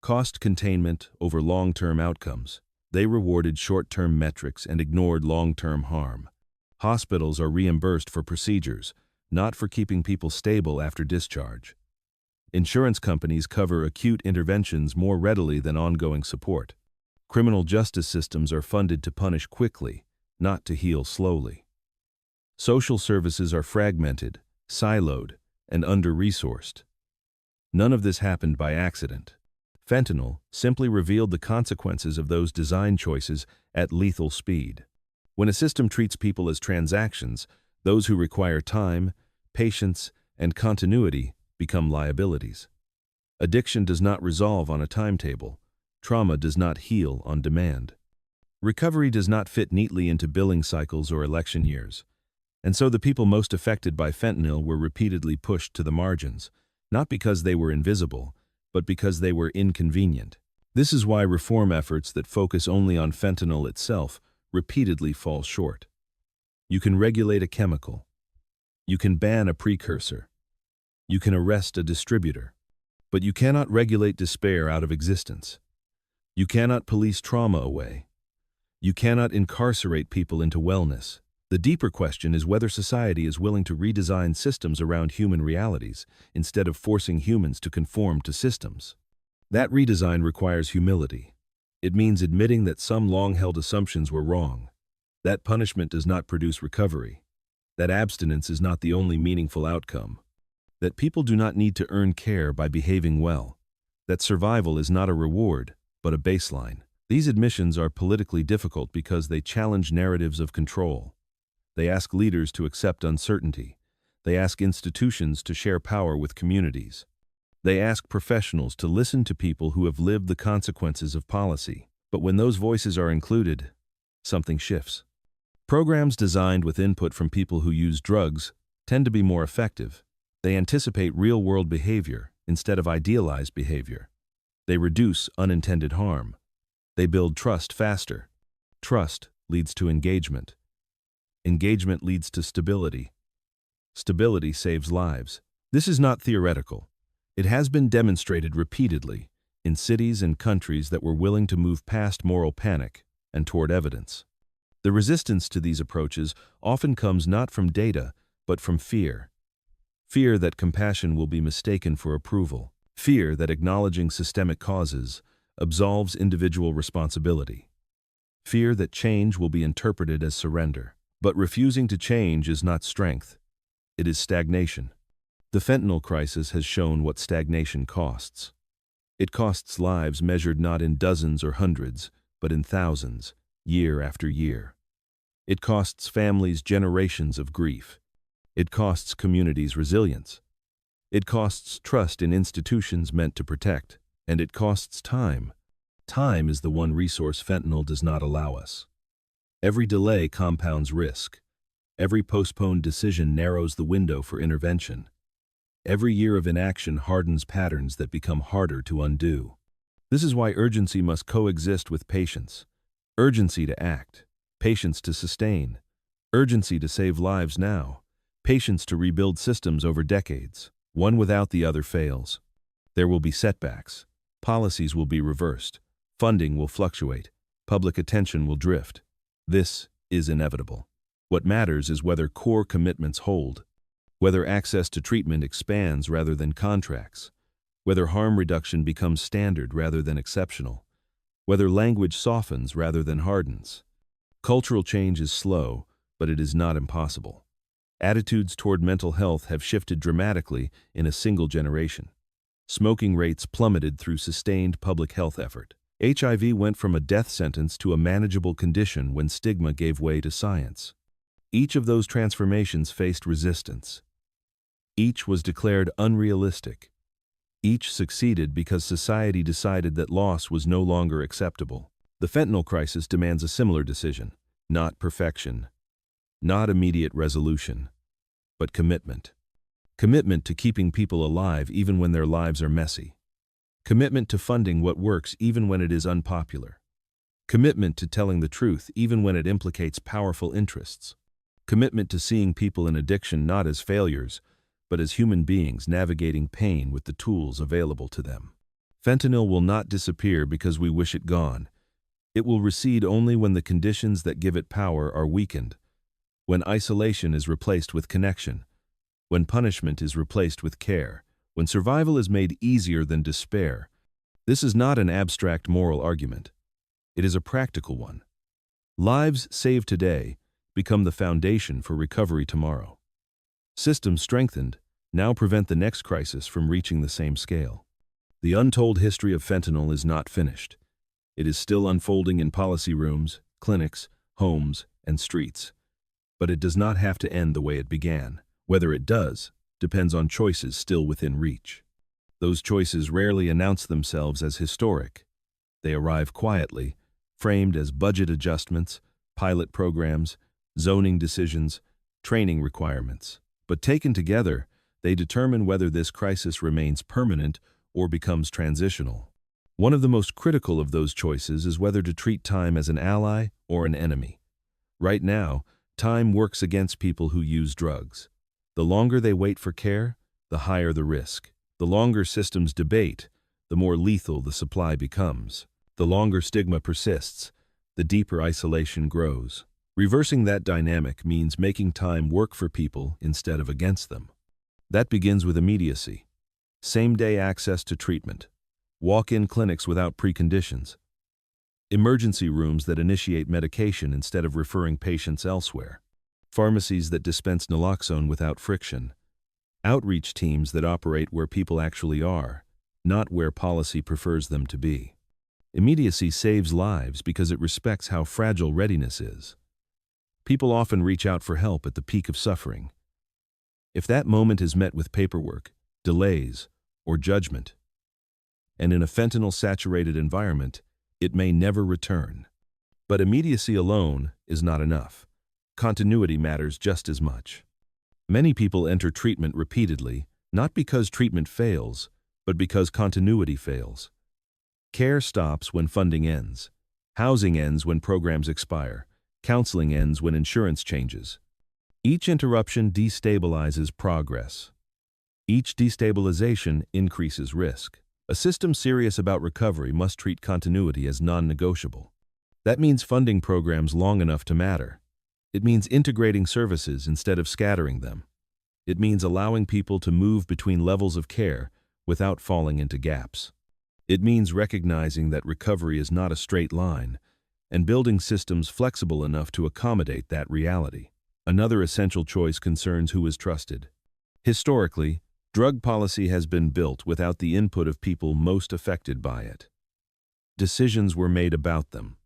cost containment over long-term outcomes. They rewarded short-term metrics and ignored long-term harm. Hospitals are reimbursed for procedures, not for keeping people stable after discharge. Insurance companies cover acute interventions more readily than ongoing support. Criminal justice systems are funded to punish quickly, not to heal slowly. Social services are fragmented, siloed, and under-resourced. None of this happened by accident. Fentanyl simply revealed the consequences of those design choices at lethal speed. When a system treats people as transactions, those who require time, patience, and continuity become liabilities. Addiction does not resolve on a timetable. Trauma does not heal on demand. Recovery does not fit neatly into billing cycles or election years. And so the people most affected by fentanyl were repeatedly pushed to the margins, not because they were invisible, but because they were inconvenient. This is why reform efforts that focus only on fentanyl itself repeatedly fall short. You can regulate a chemical. You can ban a precursor. You can arrest a distributor. But you cannot regulate despair out of existence. You cannot police trauma away. You cannot incarcerate people into wellness. The deeper question is whether society is willing to redesign systems around human realities instead of forcing humans to conform to systems. That redesign requires humility. It means admitting that some long-held assumptions were wrong. That punishment does not produce recovery. That abstinence is not the only meaningful outcome. That people do not need to earn care by behaving well. That survival is not a reward, but a baseline. These admissions are politically difficult because they challenge narratives of control. They ask leaders to accept uncertainty. They ask institutions to share power with communities. They ask professionals to listen to people who have lived the consequences of policy. But when those voices are included, something shifts. Programs designed with input from people who use drugs tend to be more effective. They anticipate real-world behavior instead of idealized behavior. They reduce unintended harm. They build trust faster. Trust leads to engagement. Engagement leads to stability. Stability saves lives. This is not theoretical. It has been demonstrated repeatedly in cities and countries that were willing to move past moral panic and toward evidence. The resistance to these approaches often comes not from data, but from fear. Fear that compassion will be mistaken for approval. Fear that acknowledging systemic causes absolves individual responsibility. Fear that change will be interpreted as surrender. But refusing to change is not strength. It is stagnation. The fentanyl crisis has shown what stagnation costs. It costs lives measured not in dozens or hundreds, but in thousands, year after year. It costs families generations of grief. It costs communities resilience. It costs trust in institutions meant to protect. And it costs time. Time is the one resource fentanyl does not allow us. Every delay compounds risk. Every postponed decision narrows the window for intervention. Every year of inaction hardens patterns that become harder to undo. This is why urgency must coexist with patience. Urgency to act, patience to sustain, urgency to save lives now, patience to rebuild systems over decades. One without the other fails. There will be setbacks. Policies will be reversed. Funding will fluctuate. Public attention will drift. This is inevitable. What matters is whether core commitments hold, whether access to treatment expands rather than contracts, whether harm reduction becomes standard rather than exceptional, whether language softens rather than hardens. Cultural change is slow, but it is not impossible. Attitudes toward mental health have shifted dramatically in a single generation. Smoking rates plummeted through sustained public health effort. HIV went from a death sentence to a manageable condition when stigma gave way to science. Each of those transformations faced resistance. Each was declared unrealistic. Each succeeded because society decided that loss was no longer acceptable. The fentanyl crisis demands a similar decision, not perfection, not immediate resolution, but commitment. Commitment to keeping people alive even when their lives are messy. Commitment to funding what works even when it is unpopular. Commitment to telling the truth even when it implicates powerful interests. Commitment to seeing people in addiction not as failures, but as human beings navigating pain with the tools available to them. Fentanyl will not disappear because we wish it gone. It will recede only when the conditions that give it power are weakened, when isolation is replaced with connection, when punishment is replaced with care, when survival is made easier than despair. This is not an abstract moral argument. It is a practical one. Lives saved today become the foundation for recovery tomorrow. Systems strengthened now prevent the next crisis from reaching the same scale. The untold history of fentanyl is not finished. It is still unfolding in policy rooms, clinics, homes, and streets. But it does not have to end the way it began. Whether it does depends on choices still within reach. Those choices rarely announce themselves as historic. They arrive quietly, framed as budget adjustments, pilot programs, zoning decisions, training requirements. But taken together, they determine whether this crisis remains permanent or becomes transitional. One of the most critical of those choices is whether to treat time as an ally or an enemy. Right now, time works against people who use drugs. The longer they wait for care, the higher the risk. The longer systems debate, the more lethal the supply becomes. The longer stigma persists, the deeper isolation grows. Reversing that dynamic means making time work for people instead of against them. That begins with immediacy. Same-day access to treatment. Walk-in clinics without preconditions. Emergency rooms that initiate medication instead of referring patients elsewhere. Pharmacies that dispense naloxone without friction. Outreach teams that operate where people actually are, not where policy prefers them to be. Immediacy saves lives because it respects how fragile readiness is. People often reach out for help at the peak of suffering. If that moment is met with paperwork, delays, or judgment, and in a fentanyl-saturated environment, it may never return. But immediacy alone is not enough. Continuity matters just as much. Many people enter treatment repeatedly, not because treatment fails, but because continuity fails. Care stops when funding ends. Housing ends when programs expire. Counseling ends when insurance changes. Each interruption destabilizes progress. Each destabilization increases risk. A system serious about recovery must treat continuity as non-negotiable. That means funding programs long enough to matter. It means integrating services instead of scattering them. It means allowing people to move between levels of care without falling into gaps. It means recognizing that recovery is not a straight line and building systems flexible enough to accommodate that reality. Another essential choice concerns who is trusted. Historically, drug policy has been built without the input of people most affected by it. Decisions were made about them,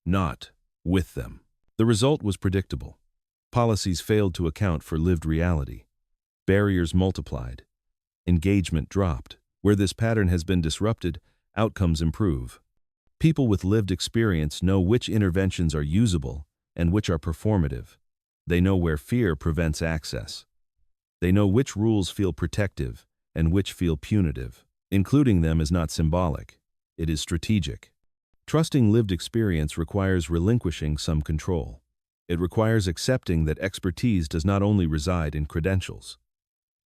not with them. The result was predictable. Policies failed to account for lived reality. Barriers multiplied. Engagement dropped. Where this pattern has been disrupted, outcomes improve. People with lived experience know which interventions are usable and which are performative. They know where fear prevents access. They know which rules feel protective and which feel punitive. Including them is not symbolic. It is strategic. Trusting lived experience requires relinquishing some control. It requires accepting that expertise does not only reside in credentials.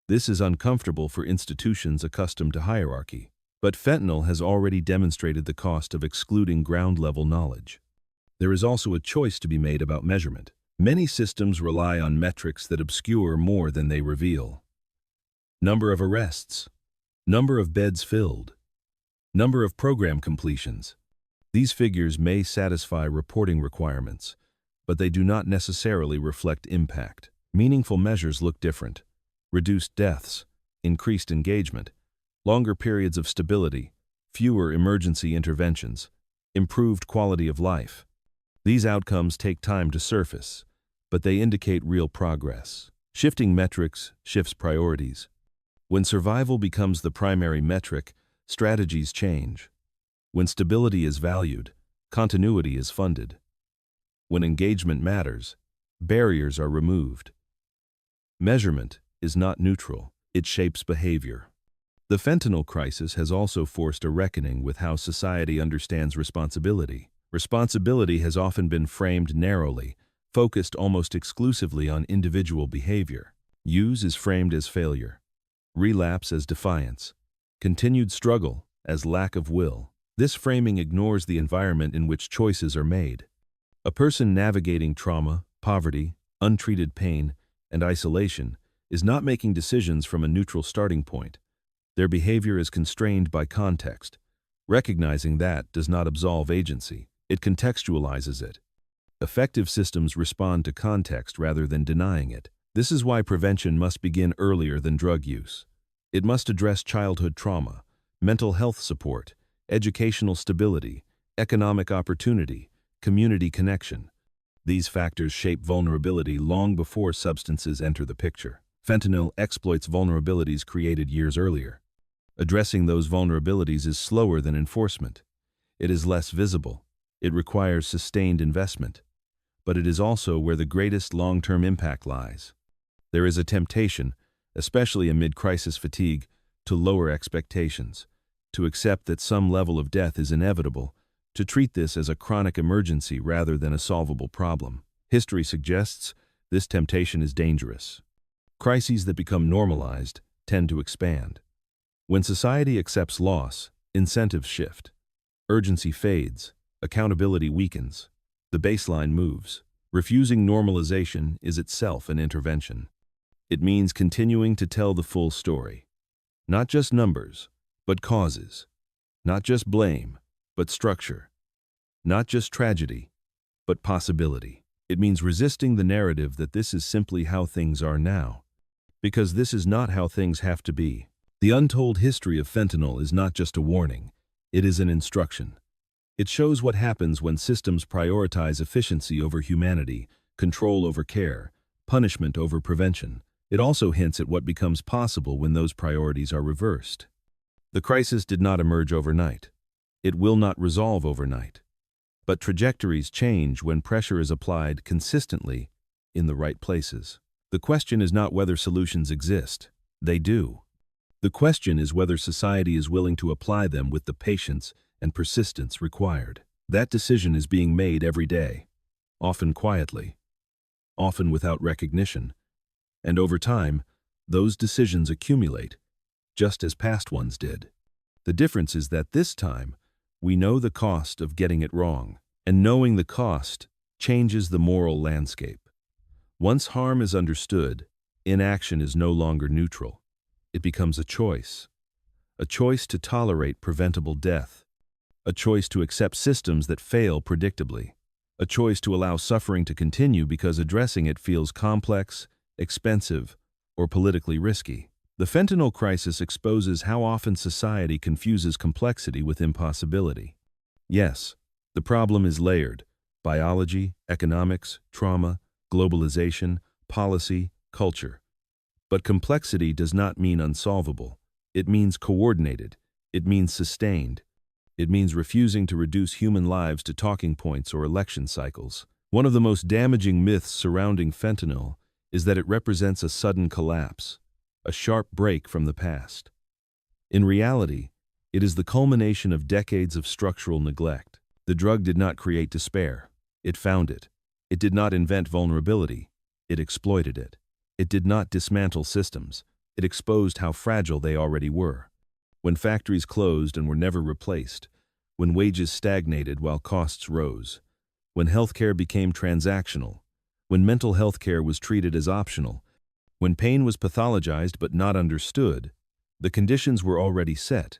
This is uncomfortable for institutions accustomed to hierarchy. But fentanyl has already demonstrated the cost of excluding ground-level knowledge. There is also a choice to be made about measurement. Many systems rely on metrics that obscure more than they reveal. Number of arrests, number of beds filled, number of program completions. These figures may satisfy reporting requirements, but they do not necessarily reflect impact. Meaningful measures look different. Reduced deaths, increased engagement, longer periods of stability, fewer emergency interventions, improved quality of life. These outcomes take time to surface, but they indicate real progress. Shifting metrics shifts priorities. When survival becomes the primary metric, strategies change. When stability is valued, continuity is funded. When engagement matters, barriers are removed. Measurement is not neutral, it shapes behavior. The fentanyl crisis has also forced a reckoning with how society understands responsibility. Responsibility has often been framed narrowly, focused almost exclusively on individual behavior. Use is framed as failure, relapse as defiance, continued struggle as lack of will. This framing ignores the environment in which choices are made. A person navigating trauma, poverty, untreated pain, and isolation is not making decisions from a neutral starting point. Their behavior is constrained by context. Recognizing that does not absolve agency. It contextualizes it. Effective systems respond to context rather than denying it. This is why prevention must begin earlier than drug use. It must address childhood trauma, mental health support, educational stability, economic opportunity, community connection. These factors shape vulnerability long before substances enter the picture. Fentanyl exploits vulnerabilities created years earlier. Addressing those vulnerabilities is slower than enforcement. It is less visible. It requires sustained investment. But it is also where the greatest long-term impact lies. There is a temptation, especially amid crisis fatigue, to lower expectations, to accept that some level of death is inevitable, to treat this as a chronic emergency rather than a solvable problem. History suggests this temptation is dangerous. Crises that become normalized tend to expand. When society accepts loss, incentives shift. Urgency fades. Accountability weakens. The baseline moves. Refusing normalization is itself an intervention. It means continuing to tell the full story. Not just numbers, but causes. Not just blame, but structure. Not just tragedy, but possibility. It means resisting the narrative that this is simply how things are now, because this is not how things have to be. The untold history of fentanyl is not just a warning, it is an instruction. It shows what happens when systems prioritize efficiency over humanity, control over care, punishment over prevention. It also hints at what becomes possible when those priorities are reversed. The crisis did not emerge overnight. It will not resolve overnight. But trajectories change when pressure is applied consistently in the right places. The question is not whether solutions exist. They do. The question is whether society is willing to apply them with the patience and persistence required. That decision is being made every day, often quietly, often without recognition, and over time, those decisions accumulate, just as past ones did. The difference is that this time, we know the cost of getting it wrong, and knowing the cost changes the moral landscape. Once harm is understood, inaction is no longer neutral. It becomes a choice to tolerate preventable death, a choice to accept systems that fail predictably, a choice to allow suffering to continue because addressing it feels complex, expensive, or politically risky. The fentanyl crisis exposes how often society confuses complexity with impossibility. Yes, the problem is layered: biology, economics, trauma, globalization, policy, culture. But complexity does not mean unsolvable. It means coordinated. It means sustained. It means refusing to reduce human lives to talking points or election cycles. One of the most damaging myths surrounding fentanyl is that it represents a sudden collapse, a sharp break from the past. In reality, it is the culmination of decades of structural neglect. The drug did not create despair. It found it. It did not invent vulnerability. It exploited it. It did not dismantle systems. It exposed how fragile they already were. When factories closed and were never replaced, when wages stagnated while costs rose, when healthcare became transactional, when mental health care was treated as optional, when pain was pathologized but not understood, the conditions were already set.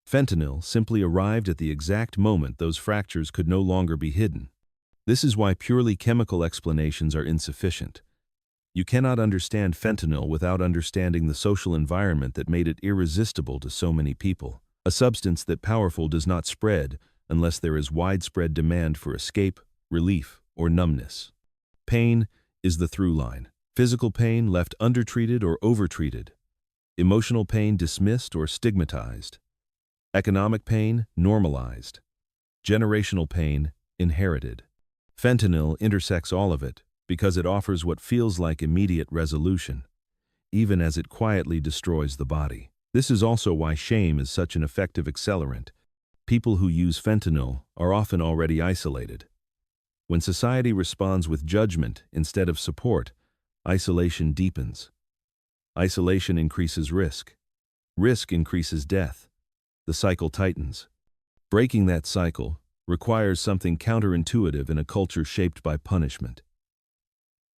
Fentanyl simply arrived at the exact moment those fractures could no longer be hidden. This is why purely chemical explanations are insufficient. You cannot understand fentanyl without understanding the social environment that made it irresistible to so many people. A substance that powerful does not spread unless there is widespread demand for escape, relief, or numbness. Pain is the through line. Physical pain left undertreated or overtreated. Emotional pain dismissed or stigmatized. Economic pain normalized. Generational pain inherited. Fentanyl intersects all of it because it offers what feels like immediate resolution, even as it quietly destroys the body. This is also why shame is such an effective accelerant. People who use fentanyl are often already isolated. When society responds with judgment instead of support, isolation deepens. Isolation increases risk. Risk increases death. The cycle tightens. Breaking that cycle requires something counterintuitive in a culture shaped by punishment.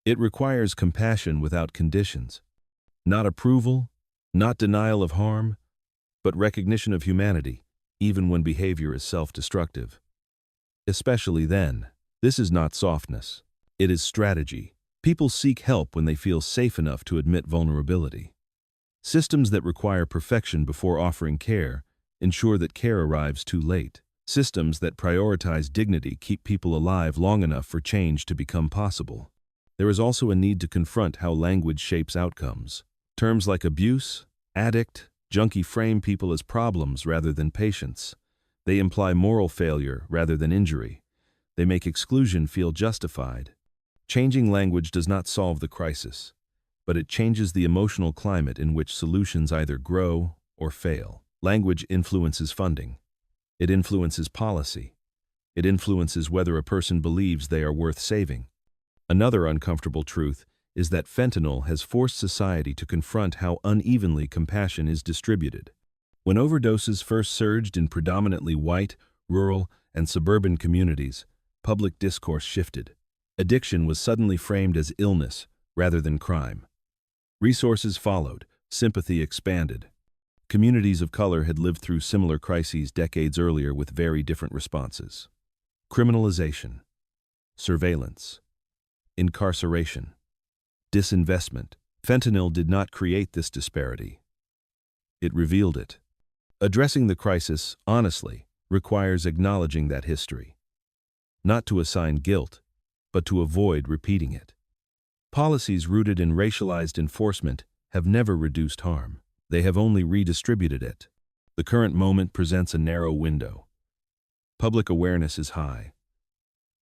It requires compassion without conditions. Not approval, not denial of harm, but recognition of humanity, even when behavior is self-destructive. Especially then, this is not softness. It is strategy. People seek help when they feel safe enough to admit vulnerability. Systems that require perfection before offering care ensure that care arrives too late. Systems that prioritize dignity keep people alive long enough for change to become possible. There is also a need to confront how language shapes outcomes. Terms like abuse, addict, junkie frame people as problems rather than patients. They imply moral failure rather than injury. They make exclusion feel justified. Changing language does not solve the crisis, but it changes the emotional climate in which solutions either grow or fail. Language influences funding. It influences policy. It influences whether a person believes they are worth saving. Another uncomfortable truth is that fentanyl has forced society to confront how unevenly compassion is distributed. When overdoses first surged in predominantly white, rural, and suburban communities, public discourse shifted. Addiction was suddenly framed as illness rather than crime. Resources followed, sympathy expanded. Communities of color had lived through similar crises decades earlier with very different responses. Criminalization, surveillance, incarceration, disinvestment. Fentanyl did not create this disparity. It revealed it. Addressing the crisis, honestly, requires acknowledging that history. Not to assign guilt, but to avoid repeating it. Policies rooted in racialized enforcement have never reduced harm. They have only redistributed it. The current moment presents a narrow window. Public awareness is high.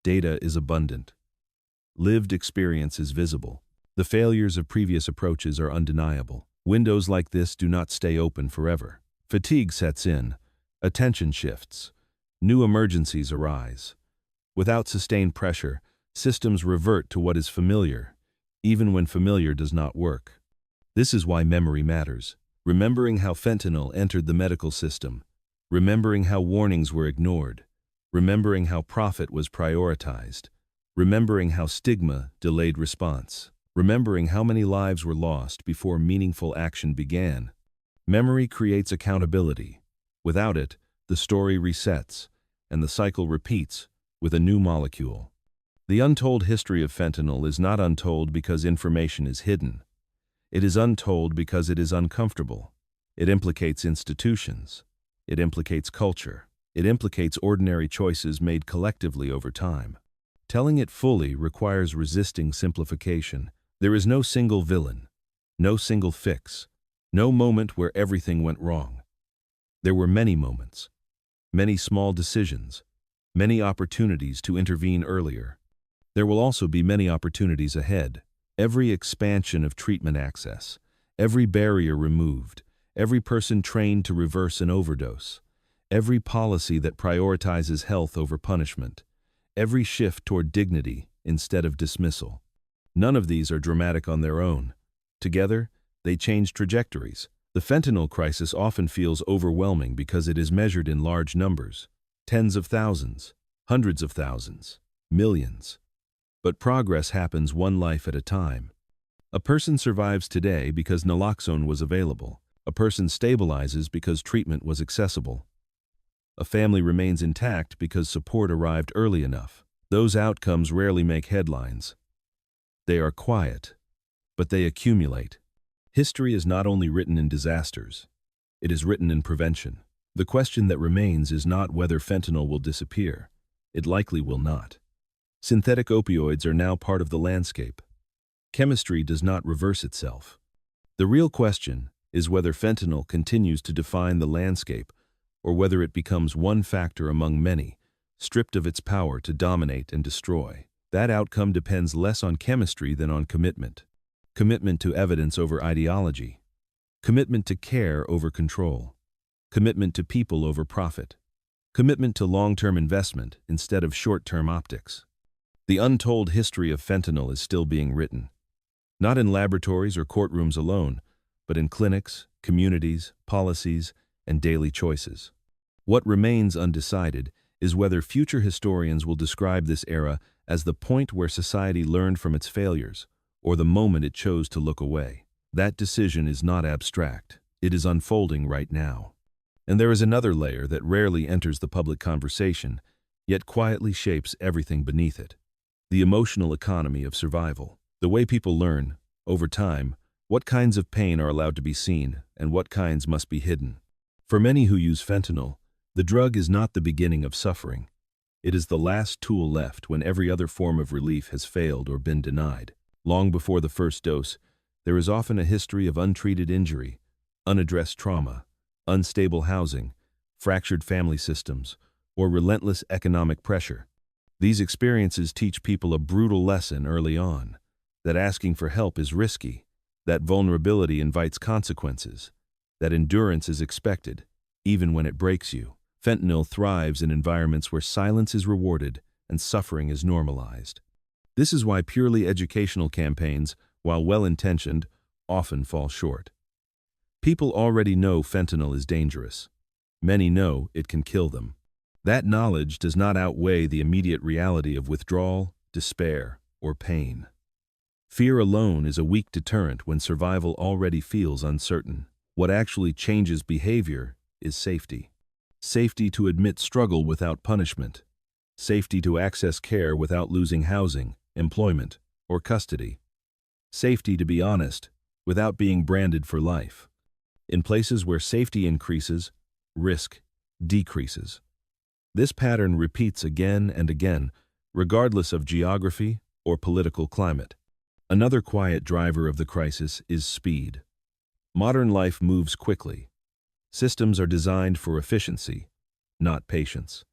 Data is abundant. Lived experience is visible. The failures of previous approaches are undeniable. Windows like this do not stay open forever. Fatigue sets in, attention shifts, new emergencies arise. Without sustained pressure, systems revert to what is familiar, even when familiar does not work. This is why memory matters. Remembering how fentanyl entered the medical system, remembering how warnings were ignored, remembering how profit was prioritized, remembering how stigma delayed response, remembering how many lives were lost before meaningful action began. Memory creates accountability. Without it, the story resets, and the cycle repeats with a new molecule. The untold history of fentanyl is not untold because information is hidden. It is untold because it is uncomfortable. It implicates institutions. It implicates culture. It implicates ordinary choices made collectively over time. Telling it fully requires resisting simplification. There is no single villain, no single fix, no moment where everything went wrong. There were many moments, many small decisions, many opportunities to intervene earlier. There will also be many opportunities ahead. Every expansion of treatment access, every barrier removed, every person trained to reverse an overdose, every policy that prioritizes health over punishment, every shift toward dignity instead of dismissal. None of these are dramatic on their own. Together, they change trajectories. The fentanyl crisis often feels overwhelming because it is measured in large numbers, tens of thousands, hundreds of thousands, millions. But progress happens one life at a time. A person survives today because naloxone was available. A person stabilizes because treatment was accessible. A family remains intact because support arrived early enough. Those outcomes rarely make headlines. They are quiet, but they accumulate. History is not only written in disasters, it is written in prevention. The question that remains is not whether fentanyl will disappear. It likely will not. Synthetic opioids are now part of the landscape. Chemistry does not reverse itself. The real question is whether fentanyl continues to define the landscape or whether it becomes one factor among many, stripped of its power to dominate and destroy. That outcome depends less on chemistry than on commitment. Commitment to evidence over ideology. Commitment to care over control. Commitment to people over profit. Commitment to long-term investment instead of short-term optics. The untold history of fentanyl is still being written, not in laboratories or courtrooms alone, but in clinics, communities, policies, and daily choices. What remains undecided is whether future historians will describe this era as the point where society learned from its failures, or the moment it chose to look away. That decision is not abstract. It is unfolding right now. And there is another layer that rarely enters the public conversation, yet quietly shapes everything beneath it. The emotional economy of survival. The way people learn, over time, what kinds of pain are allowed to be seen and what kinds must be hidden. For many who use fentanyl, the drug is not the beginning of suffering. It is the last tool left when every other form of relief has failed or been denied. Long before the first dose, there is often a history of untreated injury, unaddressed trauma, unstable housing, fractured family systems, or relentless economic pressure. These experiences teach people a brutal lesson early on, that asking for help is risky, that vulnerability invites consequences, that endurance is expected, even when it breaks you. Fentanyl thrives in environments where silence is rewarded and suffering is normalized. This is why purely educational campaigns, while well-intentioned, often fall short. People already know fentanyl is dangerous. Many know it can kill them. That knowledge does not outweigh the immediate reality of withdrawal, despair, or pain. Fear alone is a weak deterrent when survival already feels uncertain. What actually changes behavior is safety. Safety to admit struggle without punishment. Safety to access care without losing housing, employment, or custody. Safety to be honest without being branded for life. In places where safety increases, risk decreases. This pattern repeats again and again, regardless of geography or political climate. Another quiet driver of the crisis is speed. Modern life moves quickly. Systems are designed for efficiency, not patience.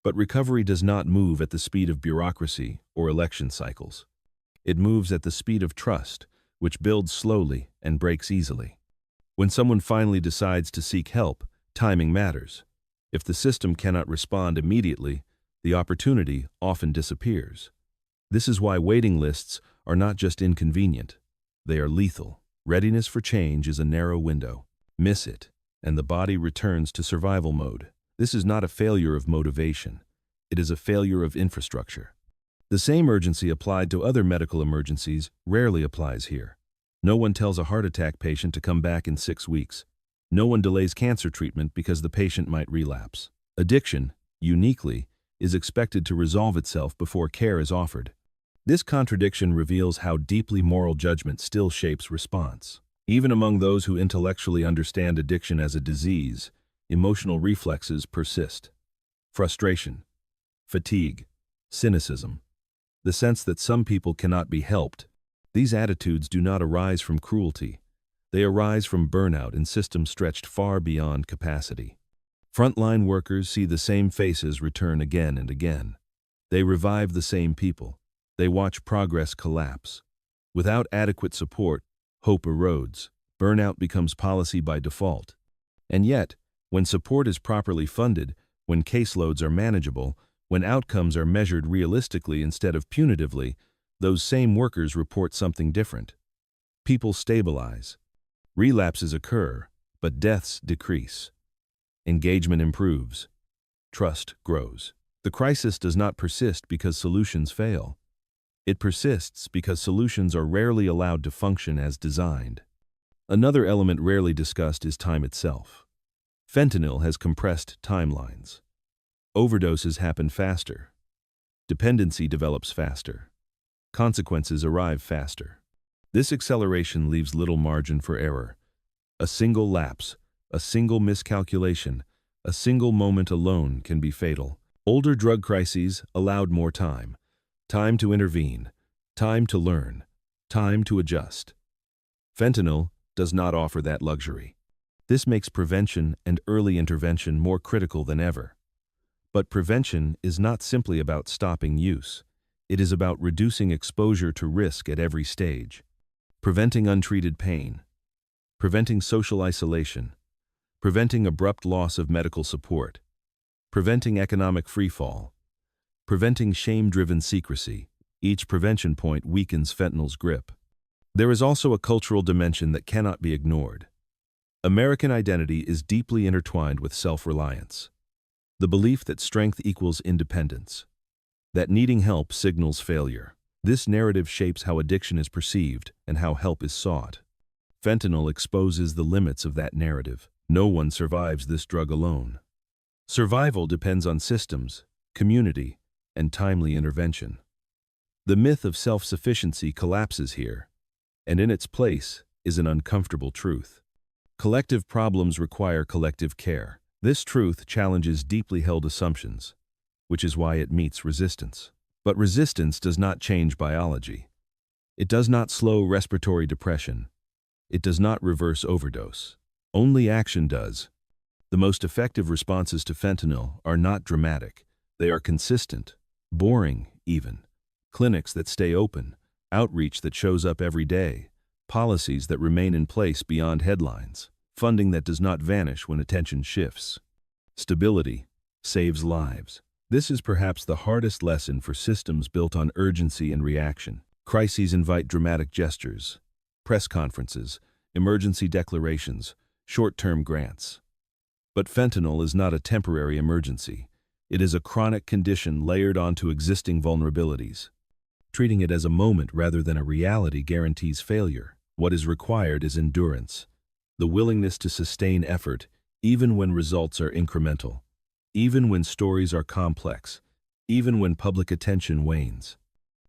But recovery does not move at the speed of bureaucracy or election cycles. It moves at the speed of trust, which builds slowly and breaks easily. When someone finally decides to seek help, timing matters. If the system cannot respond immediately, the opportunity often disappears. This is why waiting lists are not just inconvenient, they are lethal. Readiness for change is a narrow window. Miss it, and the body returns to survival mode. This is not a failure of motivation. It is a failure of infrastructure. The same urgency applied to other medical emergencies rarely applies here. No one tells a heart attack patient to come back in 6 weeks. No one delays cancer treatment because the patient might relapse. Addiction, uniquely, is expected to resolve itself before care is offered. This contradiction reveals how deeply moral judgment still shapes response. Even among those who intellectually understand addiction as a disease, emotional reflexes persist. Frustration, fatigue, cynicism, the sense that some people cannot be helped. These attitudes do not arise from cruelty. They arise from burnout in systems stretched far beyond capacity. Frontline workers see the same faces return again and again. They revive the same people. They watch progress collapse. Without adequate support, hope erodes. Burnout becomes policy by default. And yet, when support is properly funded, when caseloads are manageable, when outcomes are measured realistically instead of punitively, those same workers report something different. People stabilize. Relapses occur, but deaths decrease. Engagement improves. Trust grows. The crisis does not persist because solutions fail. It persists because solutions are rarely allowed to function as designed. Another element rarely discussed is time itself. Fentanyl has compressed timelines. Overdoses happen faster. Dependency develops faster. Consequences arrive faster. This acceleration leaves little margin for error. A single lapse, a single miscalculation, a single moment alone can be fatal. Older drug crises allowed more time. Time to intervene, time to learn, time to adjust. Fentanyl does not offer that luxury. This makes prevention and early intervention more critical than ever. But prevention is not simply about stopping use. It is about reducing exposure to risk at every stage. Preventing untreated pain. Preventing social isolation. Preventing abrupt loss of medical support. Preventing economic freefall. Preventing shame-driven secrecy. Each prevention point weakens fentanyl's grip. There is also a cultural dimension that cannot be ignored. American identity is deeply intertwined with self-reliance. The belief that strength equals independence. That needing help signals failure. This narrative shapes how addiction is perceived and how help is sought. Fentanyl exposes the limits of that narrative. No one survives this drug alone. Survival depends on systems, community, and timely intervention. The myth of self-sufficiency collapses here, and in its place is an uncomfortable truth. Collective problems require collective care. This truth challenges deeply held assumptions, which is why it meets resistance. But resistance does not change biology. It does not slow respiratory depression. It does not reverse overdose. Only action does. The most effective responses to fentanyl are not dramatic. They are consistent, boring even. Clinics that stay open, outreach that shows up every day, policies that remain in place beyond headlines, funding that does not vanish when attention shifts. Stability saves lives. This is perhaps the hardest lesson for systems built on urgency and reaction. Crises invite dramatic gestures, press conferences, emergency declarations, short-term grants. But fentanyl is not a temporary emergency. It is a chronic condition layered onto existing vulnerabilities. Treating it as a moment rather than a reality guarantees failure. What is required is endurance, the willingness to sustain effort even when results are incremental, even when stories are complex, even when public attention wanes.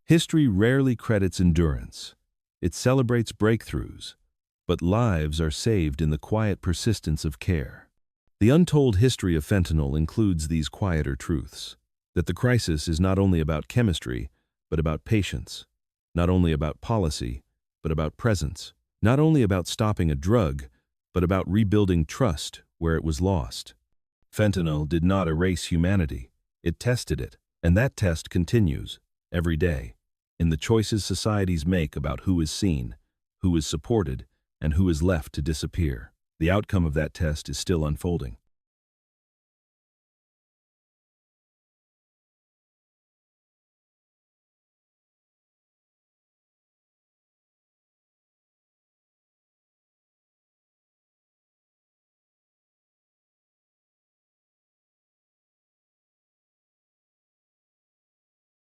History rarely credits endurance. It celebrates breakthroughs, but lives are saved in the quiet persistence of care. The untold history of fentanyl includes these quieter truths, that the crisis is not only about chemistry, but about patience, not only about policy, but about presence, not only about stopping a drug, but about rebuilding trust where it was lost. Fentanyl did not erase humanity, it tested it, and that test continues every day. in the choices societies make about who is seen, who is supported, and who is left to disappear. The outcome of that test is still unfolding.